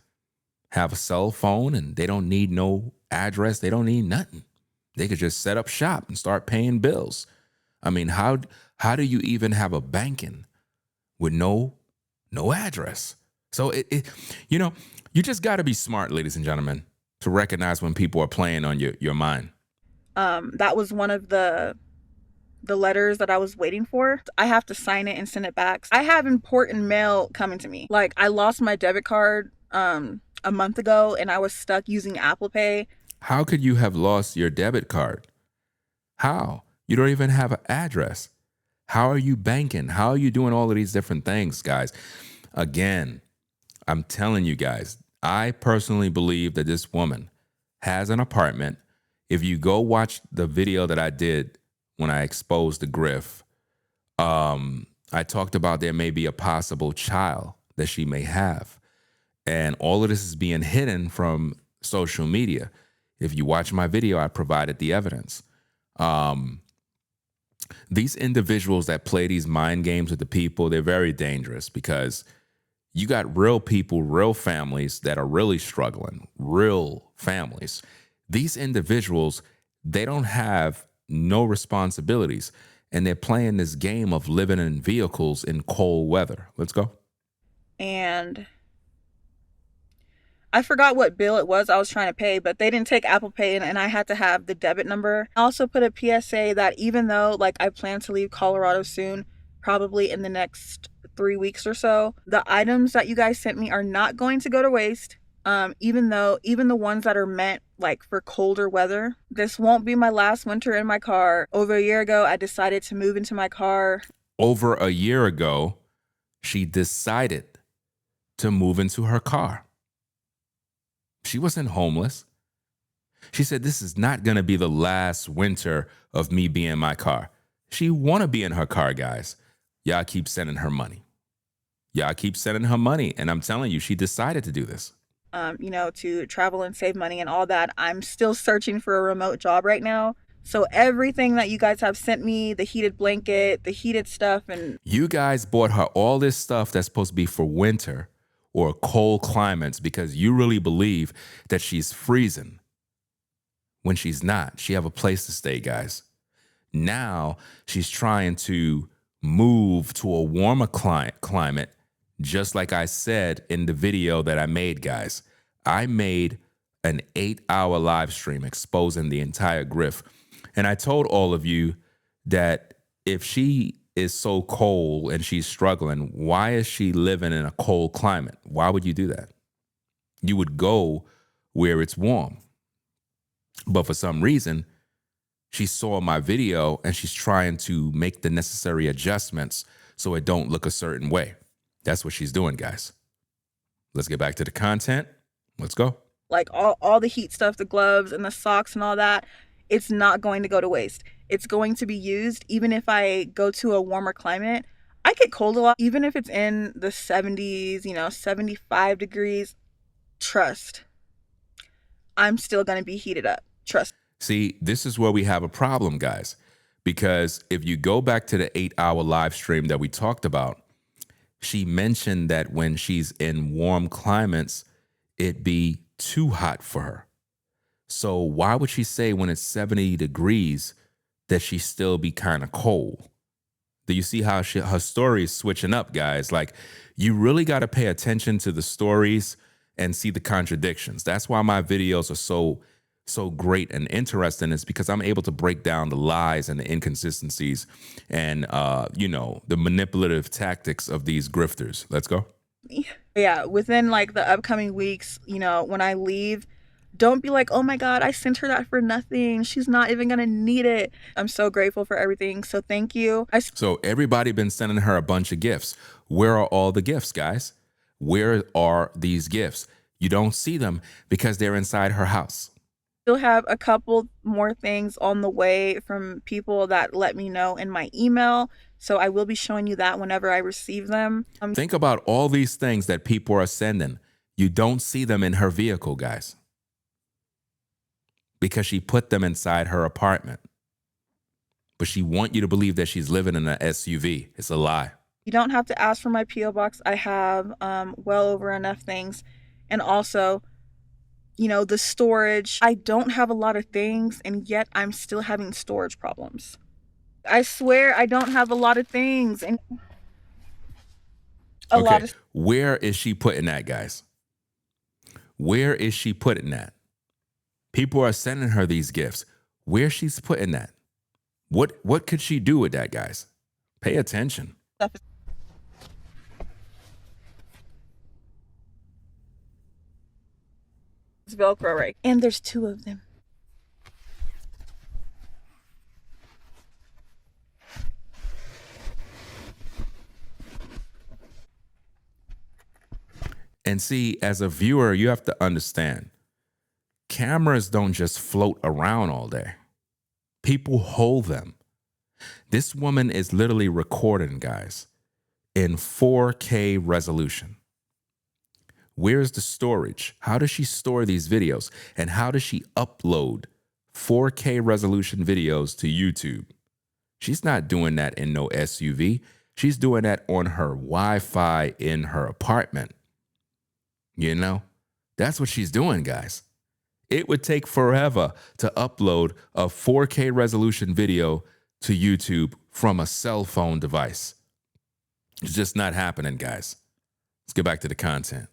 have a cell phone, and they don't need no address. They don't need nothing. They could just set up shop and start paying bills. I mean, how do you even have a banking with no address? So you know, you just got to be smart, ladies and gentlemen, to recognize when people are playing on your mind. That was one of the letters that I was waiting for. I have to sign it and send it back. I have important mail coming to me. Like, I lost my debit card a month ago and I was stuck using Apple Pay. How could you have lost your debit card? How? You don't even have an address. How are you banking? How are you doing all of these different things, guys? Again, I'm telling you guys, I personally believe that this woman has an apartment. If you go watch the video that I did when I exposed the grift, I talked about there may be a possible child that she may have. And all of this is being hidden from social media. If you watch my video, I provided the evidence. These individuals that play these mind games with the people, they're very dangerous because you got real people, real families that are really struggling, real families. These individuals, they don't have no responsibilities, and they're playing this game of living in vehicles in cold weather. Let's go. And I forgot what bill it was I was trying to pay, but they didn't take Apple Pay and I had to have the debit number. I also put a PSA that even though like I plan to leave Colorado soon, probably in the next 3 weeks or so, the items that you guys sent me are not going to go to waste. Even the ones that are meant like for colder weather. This won't be my last winter in my car. Over a year ago, I decided to move into my car. Over a year ago, she decided to move into her car. She wasn't homeless. She said, this is not going to be the last winter of me being in my car. She want to be in her car, guys. Y'all keep sending her money. Y'all keep sending her money. And I'm telling you, she decided to do this. To travel and save money and all that. I'm still searching for a remote job right now. So everything that you guys have sent me, the heated blanket, the heated stuff, and you guys bought her all this stuff that's supposed to be for winter or cold climates because you really believe that she's freezing when she's not. She have a place to stay, guys. Now she's trying to move to a warmer climate, just like I said in the video that I made, guys. I made an 8-hour live stream exposing the entire grift. And I told all of you that if she is so cold and she's struggling, why is she living in a cold climate? Why would you do that? You would go where it's warm. But for some reason, she saw my video and she's trying to make the necessary adjustments so it don't look a certain way. That's what she's doing, guys. Let's get back to the content. Let's go. Like all the heat stuff, the gloves and the socks and all that, it's not going to go to waste. It's going to be used. Even if I go to a warmer climate, I get cold a lot. Even if it's in the 70s, 75 degrees, trust, I'm still going to be heated up. Trust. See, this is where we have a problem, guys, because if you go back to the 8-hour live stream that we talked about, she mentioned that when she's in warm climates, it'd be too hot for her. So why would she say when it's 70 degrees that she still be kind of cold? Do you see how her story is switching up, guys? Like, you really got to pay attention to the stories and see the contradictions. That's why my videos are so great and interesting, is because I'm able to break down the lies and the inconsistencies and, the manipulative tactics of these grifters. Let's go. Yeah, within like the upcoming weeks, when I leave, don't be like, oh my God, I sent her that for nothing. She's not even going to need it. I'm so grateful for everything. So thank you. So everybody been sending her a bunch of gifts. Where are all the gifts, guys? Where are these gifts? You don't see them because they're inside her house. Still have a couple more things on the way from people that let me know in my email. So I will be showing you that whenever I receive them. Think about all these things that people are sending. You don't see them in her vehicle, guys, because she put them inside her apartment. But she want you to believe that she's living in an SUV. It's a lie. You don't have to ask for my P.O. box. I have well over enough things. And also, the storage. I don't have a lot of things, and yet I'm still having storage problems. I swear I don't have a lot of things and a lot Okay, of where is she putting that, guys? Where is she putting that? People are sending her these gifts. Where she's putting that? What could she do with that, guys? Pay attention. stuff is Velcro, right? And there's 2 of them. And see, as a viewer, you have to understand, cameras don't just float around all day. People hold them. This woman is literally recording, guys, in 4K resolution. Where's the storage? How does she store these videos? And how does she upload 4K resolution videos to YouTube? She's not doing that in no SUV. She's doing that on her Wi-Fi in her apartment. You know, that's what she's doing, guys. It would take forever to upload a 4K resolution video to YouTube from a cell phone device. It's just not happening, guys. Let's get back to the content.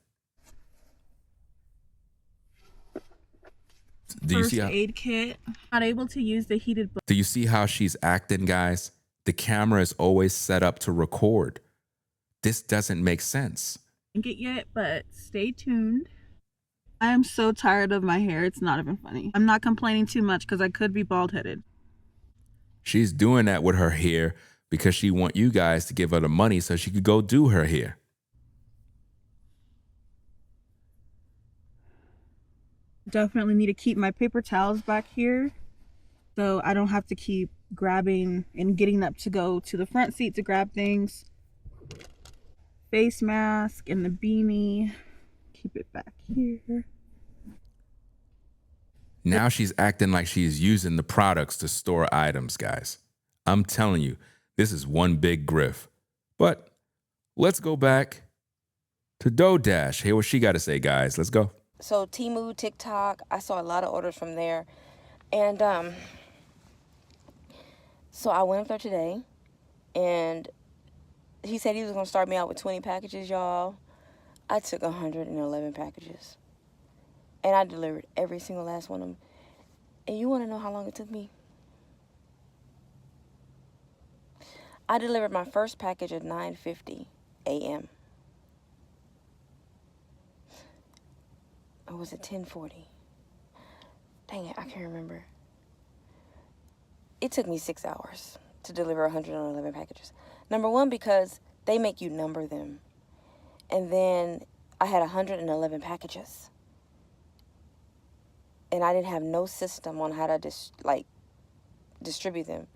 Do you First see how, aid kit. Not able to use the heated do you see how she's acting, guys? The camera is always set up to record. This doesn't make sense. blanket yet, but stay tuned. I am so tired of my hair. It's not even funny. I'm not complaining too much because I could be bald-headed. She's doing that with her hair because she want you guys to give her the money so she could go do her hair. Definitely need to keep my paper towels back here so I don't have to keep grabbing and getting up to go to the front seat to grab things. Face mask and the beanie. Keep it back here. Now she's acting like she's using the products to store items, guys. I'm telling you, this is one big grift. But let's go back to DoorDash. Hear what she got to say, guys. Let's go. So Temu, TikTok, I saw a lot of orders from there. And so I went up there today, and he said he was going to start me out with 20 packages, y'all. I took 111 packages. And I delivered every single last one of them. And you want to know how long it took me? I delivered my first package at 9:50 a.m. Or was it 10:40? Dang it, I can't remember. It took me 6 hours to deliver 111 packages. Number one, because they make you number them. And then I had 111 packages. And I didn't have no system on how to distribute them.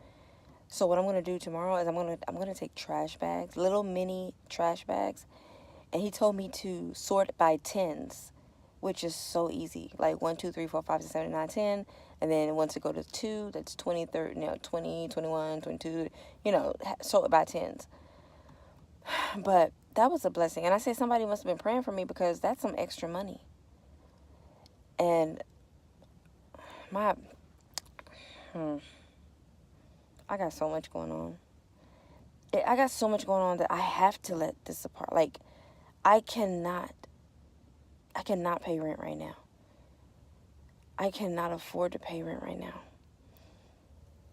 So what I'm gonna do tomorrow is I'm gonna take trash bags, little mini trash bags, and he told me to sort by tens, which is so easy. Like 1, 2, 3, 4, 5, 6, 7, 8, 9, 10, and then once it go to 2, that's 20, 30, 20, 21, 22, sort by tens. But that was a blessing, and I say somebody must have been praying for me because that's some extra money. And I got so much going on. I got so much going on that I have to let this apart. Like, I cannot pay rent right now. I cannot afford to pay rent right now.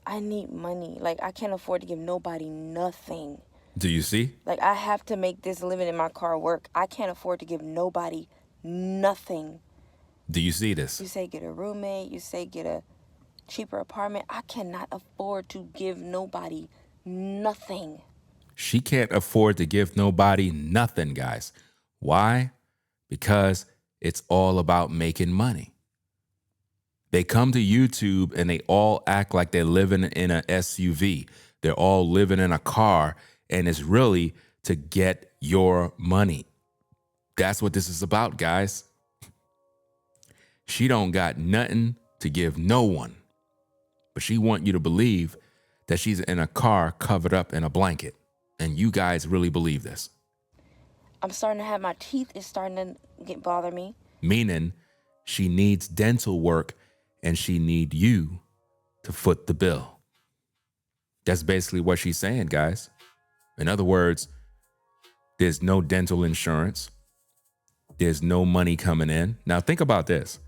I need money. Like, I can't afford to give nobody nothing. Do you see? Like, I have to make this living in my car work. I can't afford to give nobody nothing. Do you see this? You say get a roommate. You say get a cheaper apartment. I cannot afford to give nobody nothing. She can't afford to give nobody nothing, guys. Why? Because it's all about making money. They come to YouTube and they all act like they're living in an SUV. They're all living in a car, and it's really to get your money. That's what this is about, guys. She don't got nothing to give no one, but she want you to believe that she's in a car covered up in a blanket. And you guys really believe this. I'm starting to have my teeth is starting to bother me. Meaning she needs dental work and she need you to foot the bill. That's basically what she's saying, guys. In other words, there's no dental insurance. There's no money coming in. Now, think about this.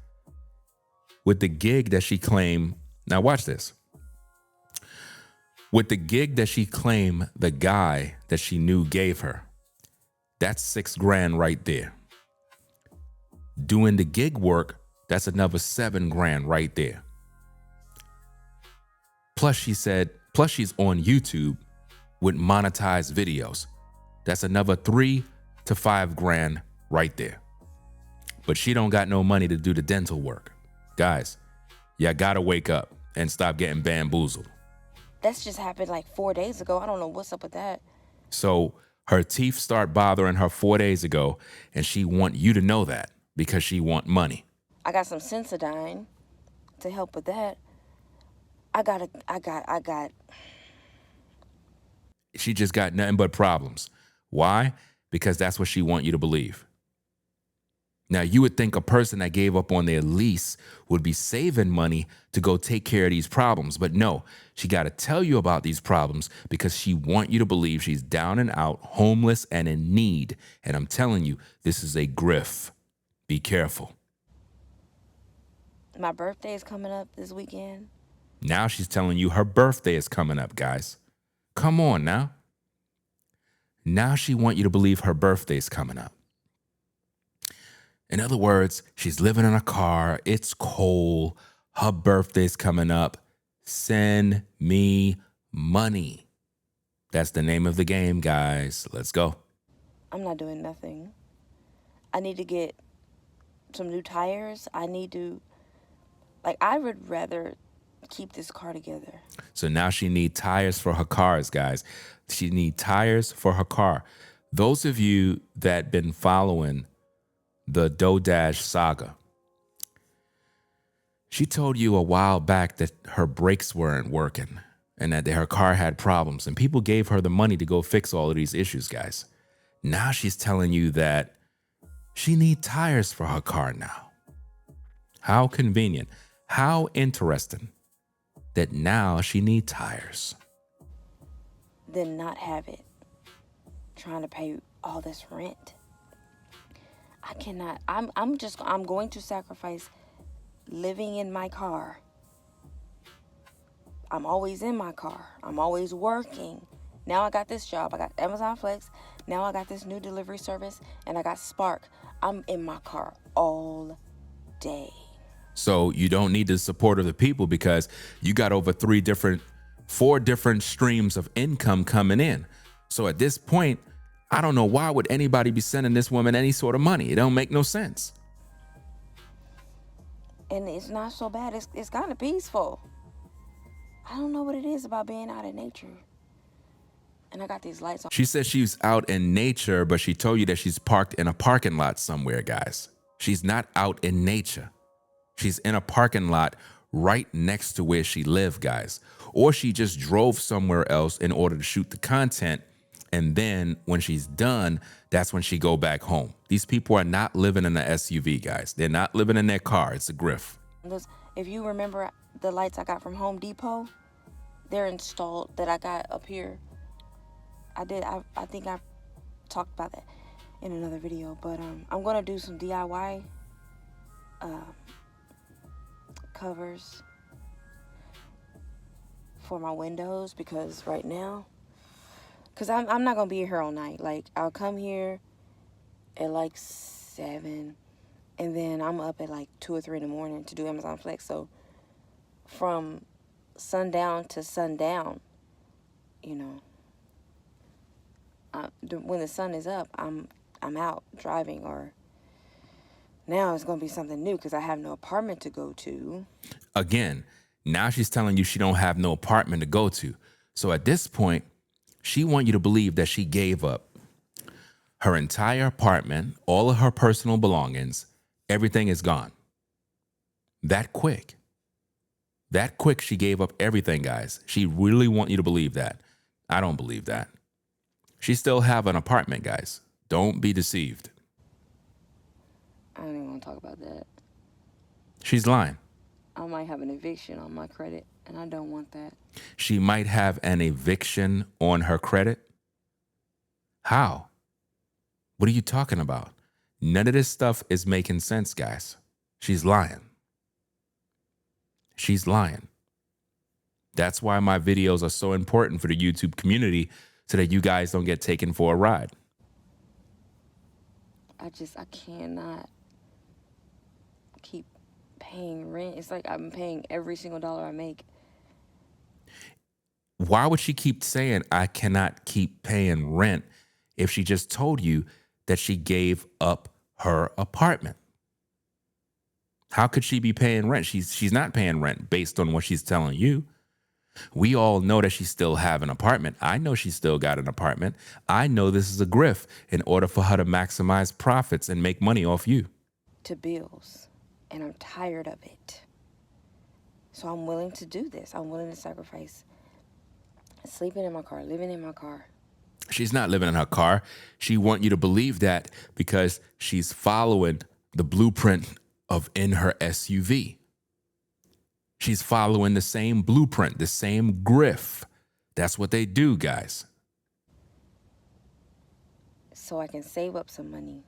With the gig that she claimed, now watch this. With the gig that she claimed the guy that she knew gave her, that's $6,000 right there. Doing the gig work, that's another $7,000 right there. Plus, she's on YouTube with monetized videos. That's another $3,000 to $5,000 right there. But she don't got no money to do the dental work. Guys, you gotta wake up and stop getting bamboozled. That's just happened like 4 days ago. I don't know what's up with that. So her teeth start bothering her 4 days ago, and she want you to know that because she want money. I got some Sensodyne to help with that. I got. She just got nothing but problems. Why? Because that's what she want you to believe. Now, you would think a person that gave up on their lease would be saving money to go take care of these problems. But no, she got to tell you about these problems because she want you to believe she's down and out, homeless, and in need. And I'm telling you, this is a grift. Be careful. My birthday is coming up this weekend. Now she's telling you her birthday is coming up, guys. Come on now. Now she want you to believe her birthday's coming up. In other words, she's living in a car. It's cold. Her birthday's coming up. Send me money. That's the name of the game, guys. Let's go. I'm not doing nothing. I need to get some new tires. I would rather keep this car together. So now she needs tires for her cars, guys. She needs tires for her car. Those of you that been following the DoDash saga, she told you a while back that her brakes weren't working and that her car had problems, and people gave her the money to go fix all of these issues, guys. Now she's telling you that she needs tires for her car now. How convenient. How interesting that now she needs tires. Then not have it. Trying to pay all this rent. I cannot. I'm going to sacrifice living in my car. I'm always in my car. I'm always working. Now I got this job. I got Amazon Flex. Now I got this new delivery service, and I got Spark. I'm in my car all day. So you don't need the support of the people because you got over 4 different streams of income coming in. So at this point, I don't know why would anybody be sending this woman any sort of money. It don't make no sense. And it's not so bad. It's kind of peaceful. I don't know what it is about being out in nature. And I got these lights on. She said she's out in nature, but she told you that she's parked in a parking lot somewhere, guys. She's not out in nature. She's in a parking lot right next to where she lived, guys. Or she just drove somewhere else in order to shoot the content. And then when she's done, that's when she go back home. These people are not living in an SUV, guys. They're not living in their car. It's a grift. If you remember the lights I got from Home Depot, they're installed that I got up here. I think I talked about that in another video, but I'm gonna do some DIY covers for my windows because right now, because I'm not gonna be here all night. Like, I'll come here at like 7, and then I'm up at like 2 or 3 in the morning to do Amazon Flex. So from sundown to sundown, you know, when the sun is up, I'm out driving. Or now it's gonna be something new because I have no apartment to go to. Again, now she's telling you she don't have no apartment to go to. So at this point, she wants you to believe that she gave up her entire apartment, all of her personal belongings, everything is gone. That quick. That quick, she gave up everything, guys. She really wants you to believe that. I don't believe that. She still have an apartment, guys. Don't be deceived. I don't even want to talk about that. She's lying. I might have an eviction on my credit, and I don't want that. She might have an eviction on her credit? How? What are you talking about? None of this stuff is making sense, guys. She's lying. She's lying. That's why my videos are so important for the YouTube community, so that you guys don't get taken for a ride. I cannot keep paying rent. It's like I'm paying every single dollar I make. Why would she keep saying, I cannot keep paying rent, if she just told you that she gave up her apartment? How could she be paying rent? She's not paying rent based on what she's telling you. We all know that she still have an apartment. I know she still got an apartment. I know this is a grift in order for her to maximize profits and make money off you. To bills, and I'm tired of it. So I'm willing to do this. I'm willing to sacrifice sleeping in my car, living in my car. She's not living in her car. She wants you to believe that because she's following the blueprint of in her SUV. She's following the same blueprint, the same grift. That's what they do, guys. So I can save up some money.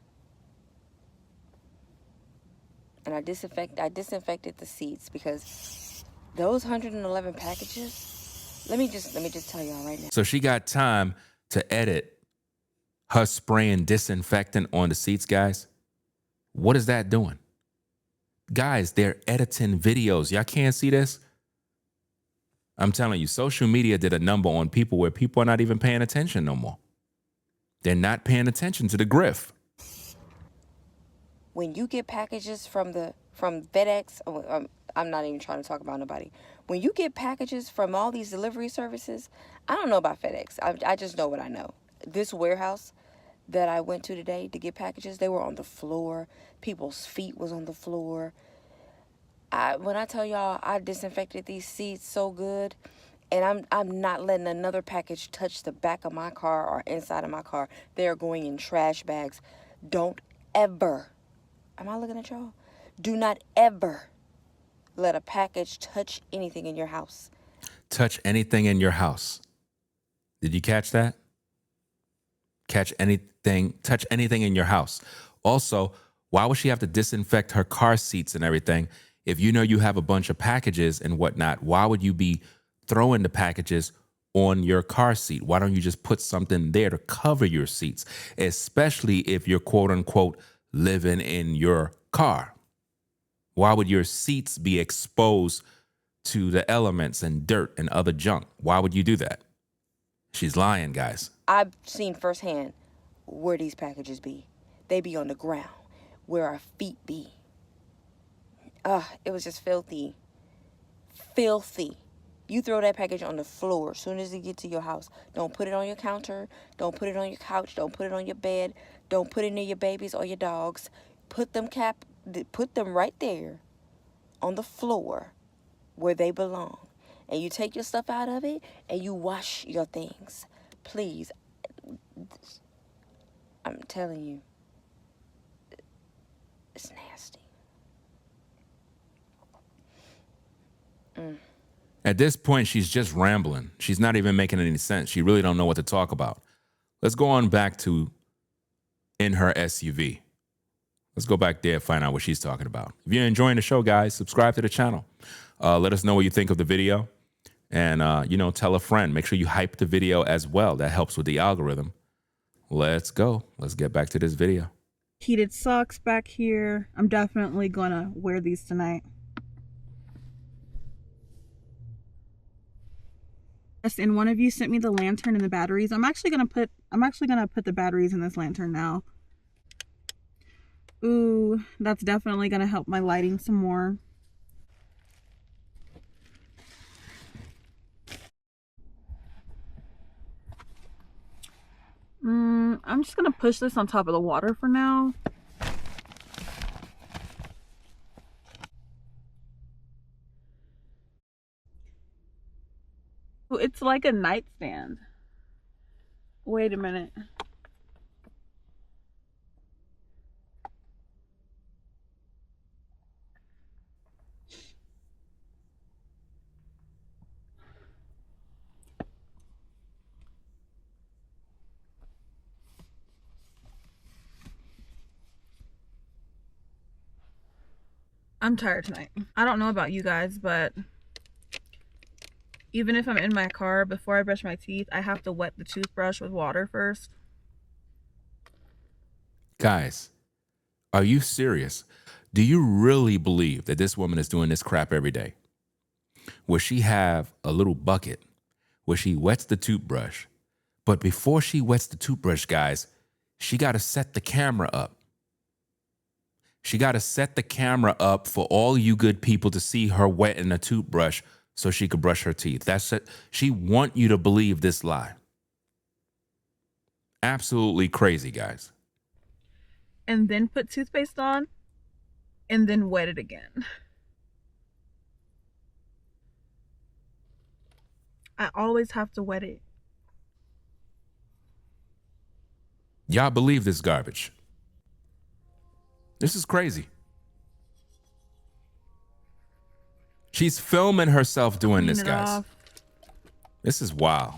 And I disinfected the seats, because those 111 packages, let me just tell y'all right now. So she got time to edit her spraying disinfectant on the seats, guys. What is that doing? Guys, they're editing videos. Y'all can't see this? I'm telling you, social media did a number on people where people are not even paying attention no more. They're not paying attention to the grift. When you get packages from FedEx, I'm not even trying to talk about nobody. When you get packages from all these delivery services, I don't know about FedEx. I just know what I know. This warehouse that I went to today to get packages, they were on the floor. People's feet was on the floor. When I tell y'all, I disinfected these seats so good, and I'm not letting another package touch the back of my car or inside of my car. They're going in trash bags. Don't ever, am I looking at y'all? Do not ever let a package touch anything in your house. Touch anything in your house. Did you catch that? Touch anything in your house. Also, why would she have to disinfect her car seats and everything? If you know you have a bunch of packages and whatnot, why would you be throwing the packages on your car seat? Why don't you just put something there to cover your seats, especially if you're quote unquote living in your car? Why would your seats be exposed to the elements and dirt and other junk? Why would you do that? She's lying, guys. I've seen firsthand where these packages be. They be on the ground, where our feet be. It was just filthy. Filthy. You throw that package on the floor as soon as you get to your house. Don't put it on your counter. Don't put it on your couch. Don't put it on your bed. Don't put it near your babies or your dogs. Put them right there on the floor where they belong. And you take your stuff out of it and you wash your things. Please. I'm telling you. It's nasty. At this point, she's just rambling. She's not even making any sense. She really don't know what to talk about. Let's go on back to in her SUV. Let's go back there and find out what she's talking about. If you're enjoying the show, guys, subscribe to the channel. Let us know what you think of the video. And, tell a friend. Make sure you hype the video as well. That helps with the algorithm. Let's go. Let's get back to this video. Heated socks back here. I'm definitely gonna wear these tonight. Yes, and one of you sent me the lantern and the batteries. I'm actually gonna put the batteries in this lantern now. Ooh, that's definitely gonna help my lighting some more. I'm just gonna push this on top of the water for now. Ooh, it's like a nightstand. Wait a minute. I'm tired tonight. I don't know about you guys, but even if I'm in my car, before I brush my teeth, I have to wet the toothbrush with water first. Guys, are you serious? Do you really believe that this woman is doing this crap every day? Where she have a little bucket where she wets the toothbrush, but before she wets the toothbrush, guys, she got to set the camera up. She got to set the camera up for all you good people to see her wetting a toothbrush so she could brush her teeth. That's it. She want you to believe this lie. Absolutely crazy, guys. And then put toothpaste on and then wet it again. I always have to wet it. Y'all believe this garbage? This is crazy. She's filming herself doing this, guys. This is wild.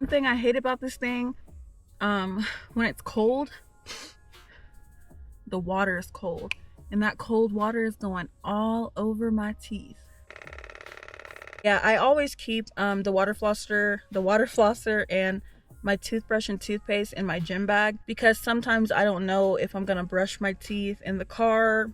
One thing I hate about this thing, when it's cold, the water is cold, and that cold water is going all over my teeth. Yeah, I always keep the water flosser and my toothbrush and toothpaste in my gym bag, because sometimes I don't know if I'm gonna brush my teeth in the car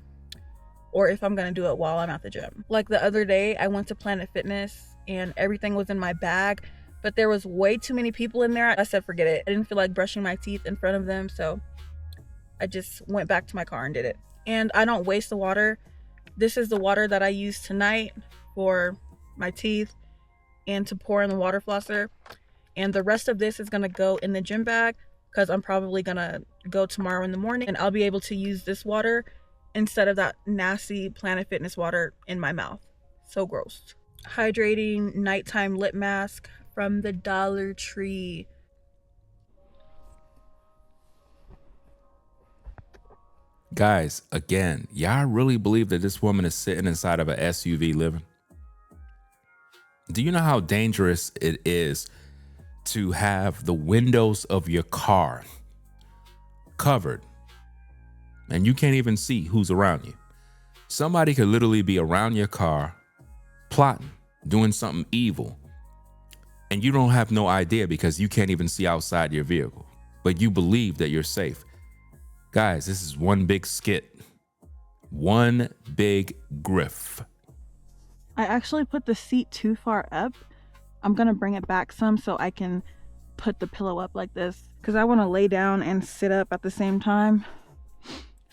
or if I'm gonna do it while I'm at the gym. Like the other day, I went to Planet Fitness and everything was in my bag, but there was way too many people in there. I said, forget it. I didn't feel like brushing my teeth in front of them, so I just went back to my car and did it. And I don't waste the water. This is the water that I use tonight for my teeth and to pour in the water flosser. And the rest of this is gonna go in the gym bag because I'm probably gonna go tomorrow in the morning and I'll be able to use this water instead of that nasty Planet Fitness water in my mouth. So gross. Hydrating nighttime lip mask from the Dollar Tree. Guys, again, y'all really believe that this woman is sitting inside of an SUV living? Do you know how dangerous it is to have the windows of your car covered and you can't even see who's around you? Somebody could literally be around your car plotting, doing something evil, and you don't have no idea because you can't even see outside your vehicle, but you believe that you're safe. Guys, this is one big skit, one big grift. I actually put the seat too far up. I'm gonna bring it back some so I can put the pillow up like this, because I want to lay down and sit up at the same time.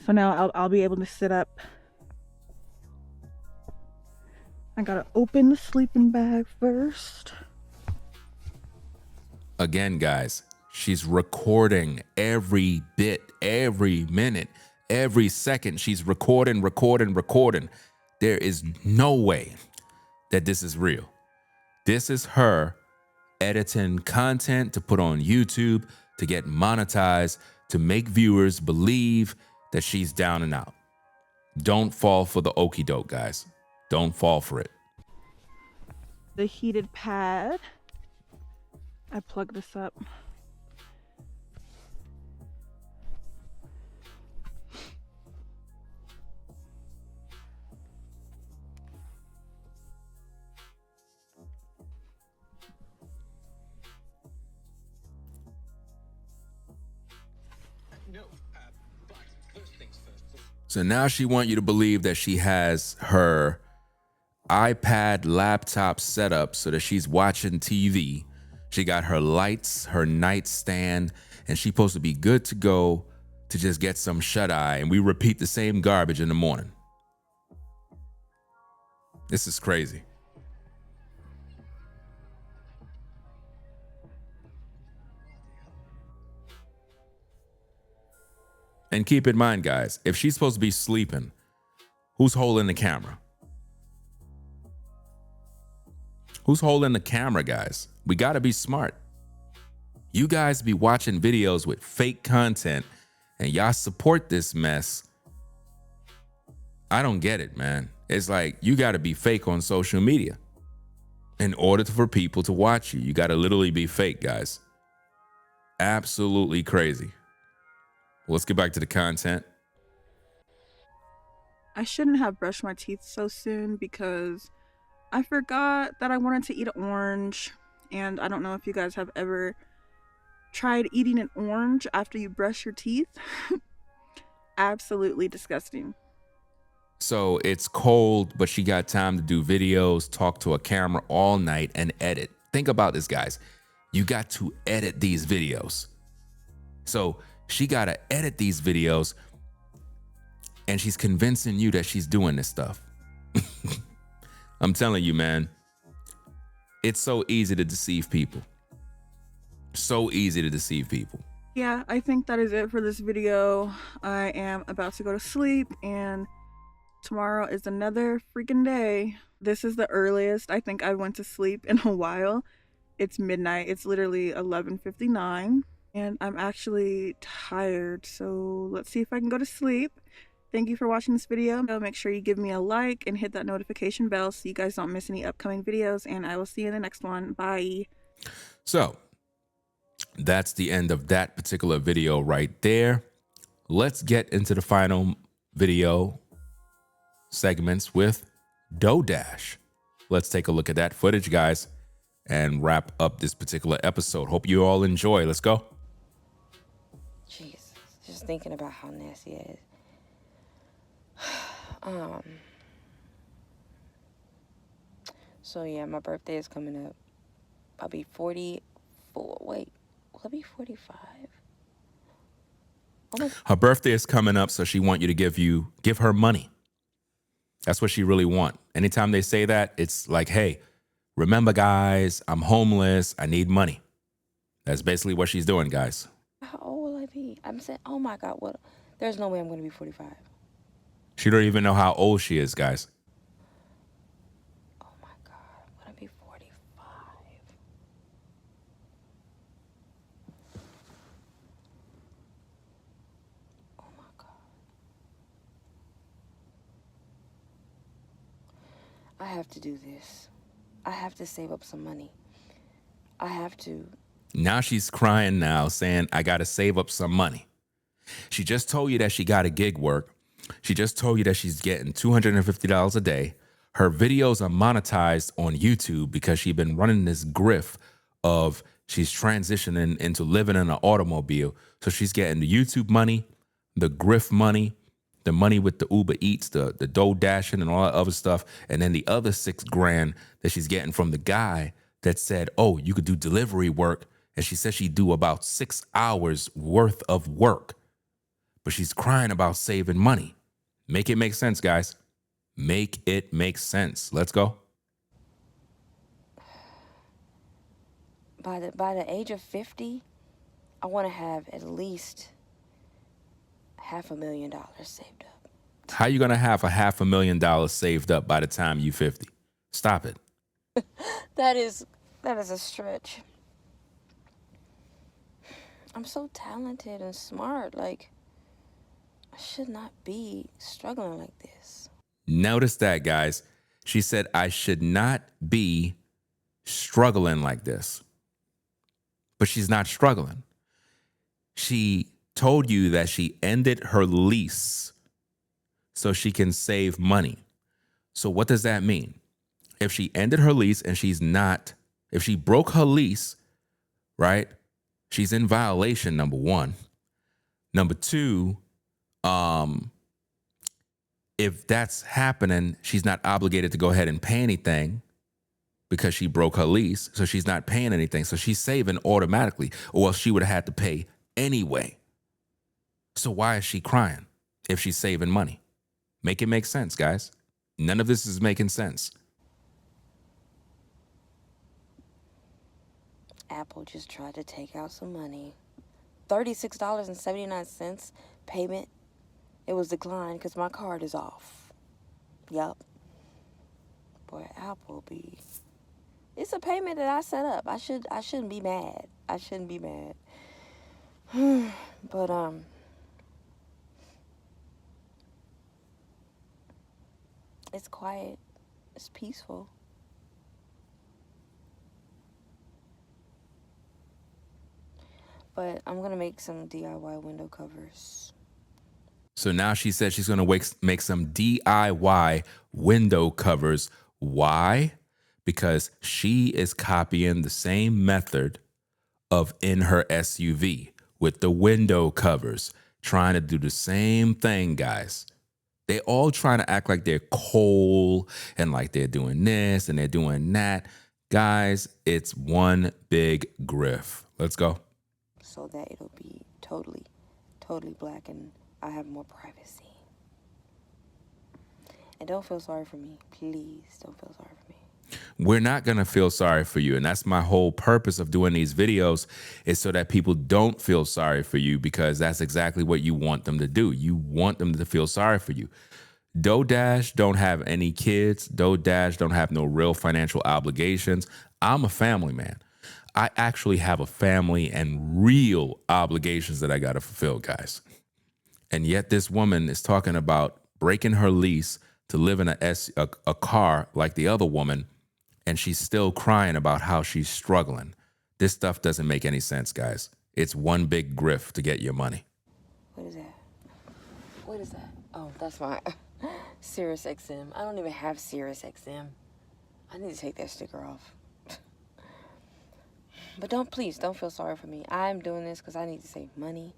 So now I'll be able to sit up. I gotta open the sleeping bag first. Again, guys, she's recording every bit, every minute, every second. She's recording. There is no way that this is real. This is her editing content to put on YouTube, to get monetized, to make viewers believe that she's down and out. Don't fall for the okie doke, guys. Don't fall for it. The heated pad. I plug this up. So now she wants you to believe that she has her iPad laptop set up so that she's watching TV. She got her lights, her nightstand, and she's supposed to be good to go to just get some shut-eye, and we repeat the same garbage in the morning. This is crazy. And keep in mind, guys, if she's supposed to be sleeping, who's holding the camera? Who's holding the camera, guys? We got to be smart. You guys be watching videos with fake content and y'all support this mess. I don't get it, man. It's like you got to be fake on social media in order for people to watch you. You got to literally be fake, guys. Absolutely crazy. Let's get back to the content. I shouldn't have brushed my teeth so soon because I forgot that I wanted to eat an orange. And I don't know if you guys have ever tried eating an orange after you brush your teeth. Absolutely disgusting. So it's cold, but she got time to do videos, talk to a camera all night, and edit. Think about this, guys. You got to edit these videos. So she got to edit these videos, and she's convincing you that she's doing this stuff. I'm telling you, man, it's so easy to deceive people. So easy to deceive people. Yeah, I think that is it for this video. I am about to go to sleep, and tomorrow is another freaking day. This is the earliest I think I went to sleep in a while. It's midnight. It's literally 11:59, and I'm actually tired. So let's see if I can go to sleep. Thank you for watching this video. Make sure you give me a like and hit that notification bell so you guys don't miss any upcoming videos, and I will see you in the next one. Bye. So that's the end of that particular video right there. Let's get into the final video segments with DoDash. Let's take a look at that footage, guys, and wrap up this particular episode. Hope you all enjoy. Let's go. Jesus, just thinking about how nasty it is. So yeah, my birthday is coming up. I'll be 44. Wait, will I be 45? Oh my. Her birthday is coming up, so she want you to give her money. That's what she really want. Anytime they say that, it's like, hey, remember, guys, I'm homeless. I need money. That's basically what she's doing, guys. How old will I be? I'm saying, oh my God, what? There's no way I'm going to be 45. She don't even know how old she is, guys. Oh my God, I'm going to be 45. Oh my God. I have to do this. I have to save up some money. I have to. Now she's crying now, saying, I got to save up some money. She just told you that she got a gig work. She just told you that she's getting $250 a day. Her videos are monetized on YouTube because she's been running this grift of she's transitioning into living in an automobile. So she's getting the YouTube money, the grift money, the money with the Uber Eats, the DoDashing and all that other stuff. And then the other $6,000 that she's getting from the guy that said, oh, you could do delivery work. And she said she'd do about 6 hours worth of work. But she's crying about saving money. Make it make sense, guys. Make it make sense. Let's go. By the age of 50, I want to have at least $500,000 saved up. How you gonna have $500,000 saved up by the time you 50? Stop it. That is a stretch. I'm so talented and smart. Like, I should not be struggling like this. Notice that, guys. She said, I should not be struggling like this. But she's not struggling. She told you that she ended her lease so she can save money. So what does that mean? If she ended her lease and if she broke her lease, right? She's in violation, number one. Number two, if that's happening, she's not obligated to go ahead and pay anything because she broke her lease. So she's not paying anything. So she's saving automatically, or else she would have had to pay anyway. So why is she crying if she's saving money? Make it make sense, guys. None of this is making sense. Apple just tried to take out some money. $36.79 payment. It was declined because my card is off. Yup. Boy, Apple be It's a payment that I set up. I shouldn't be mad. I shouldn't be mad. But it's quiet. It's peaceful. But I'm gonna make some DIY window covers. So now she said she's going to make some DIY window covers. Why? Because she is copying the same method of in her SUV with the window covers, trying to do the same thing, guys. They all trying to act like they're cool and like they're doing this and they're doing that. Guys, it's one big grift. Let's go. So that it'll be totally black and I have more privacy. And don't feel sorry for me. Please don't feel sorry for me. We're not going to feel sorry for you. And that's my whole purpose of doing these videos, is so that people don't feel sorry for you, because that's exactly what you want them to do. You want them to feel sorry for you. DoDash don't have any kids. DoDash don't have no real financial obligations. I'm a family man. I actually have a family and real obligations that I got to fulfill, guys. And yet this woman is talking about breaking her lease to live in a car like the other woman, and she's still crying about how she's struggling. This stuff doesn't make any sense, guys. It's one big grift to get your money. What is that? What is that? Oh, that's my Sirius XM. I don't even have Sirius XM. I need to take that sticker off. But please don't feel sorry for me. I'm doing this because I need to save money.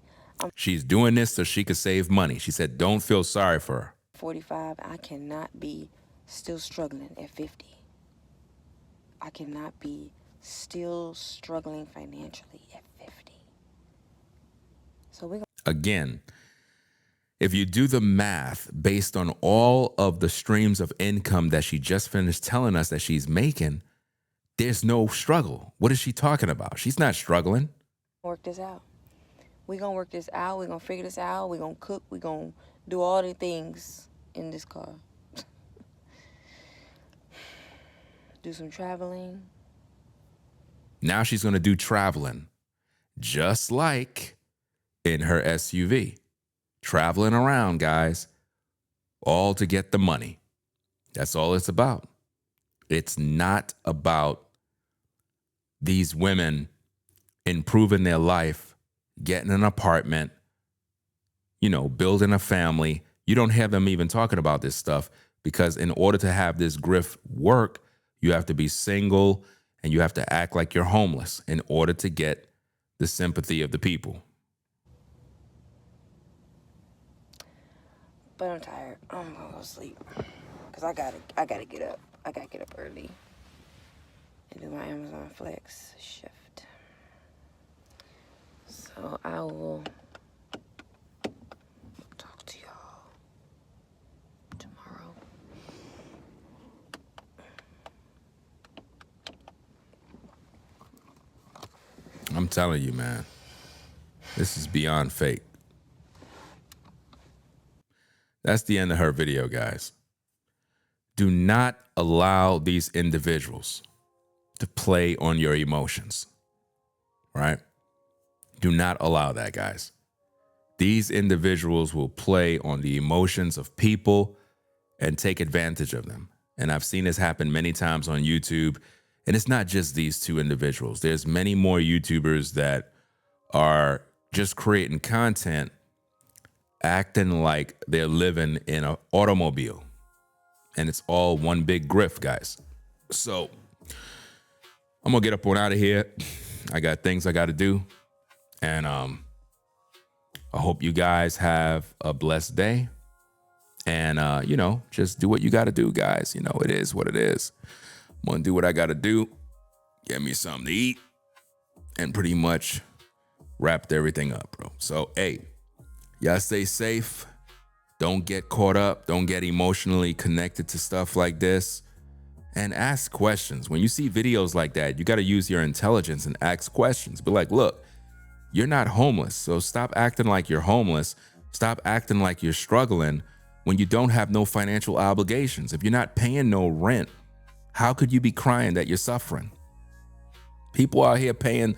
She's doing this so she could save money. She said, don't feel sorry for her. 45. I cannot be still struggling at 50. I cannot be still struggling financially at 50. So we're Again, if you do the math based on all of the streams of income that she just finished telling us that she's making, there's no struggle. What is she talking about? She's not struggling. work this out. We're going to work this out. We're going to figure this out. We're going to cook. We're going to do all the things in this car. Do some traveling. Now she's going to do traveling, just like in her SUV. Traveling around, guys, all to get the money. That's all it's about. It's not about these women improving their life, getting an apartment, building a family. You don't have them even talking about this stuff, because in order to have this grift work, you have to be single and you have to act like you're homeless in order to get the sympathy of the people. But I'm tired. I'm gonna go sleep. Cause I gotta get up. I gotta get up early and do my Amazon Flex shift. So I will talk to y'all tomorrow. I'm telling you, man, this is beyond fake. That's the end of her video, guys. Do not allow these individuals to play on your emotions, right? Do not allow that, guys. These individuals will play on the emotions of people and take advantage of them. And I've seen this happen many times on YouTube. And it's not just these two individuals. There's many more YouTubers that are just creating content, acting like they're living in an automobile. And it's all one big grift, guys. So I'm going to get up on out of here. I got things I got to do. And I hope you guys have a blessed day. And, just do what you got to do, guys. It is what it is. I'm going to do what I got to do. Get me something to eat. And pretty much wrapped everything up, bro. So, hey, y'all stay safe. Don't get caught up. Don't get emotionally connected to stuff like this. And ask questions. When you see videos like that, you got to use your intelligence and ask questions. Be like, look, you're not homeless. So stop acting like you're homeless. Stop acting like you're struggling when you don't have no financial obligations. If you're not paying no rent, How could you be crying that you're suffering? People out here paying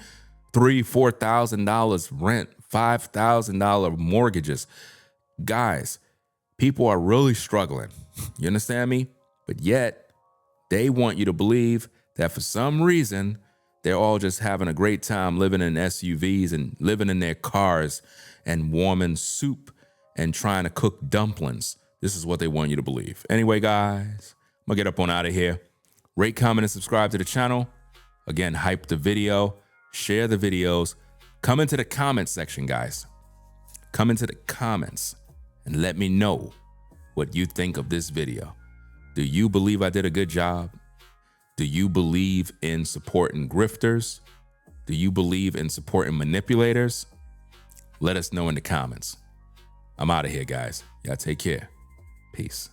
$3,000, $4,000 rent, $5,000 mortgages. Guys, people are really struggling. You understand me? But yet, they want you to believe that for some reason, they're all just having a great time living in SUVs and living in their cars and warming soup and trying to cook dumplings. This is what they want you to believe. Anyway, guys, I'm gonna get up on out of here. Rate, comment, and subscribe to the channel. Again, hype the video, share the videos. Come into the comment section, guys. Come into the comments and let me know what you think of this video. Do you believe I did a good job? Do you believe in supporting grifters? Do you believe in supporting manipulators? Let us know in the comments. I'm out of here, guys. Y'all take care. Peace.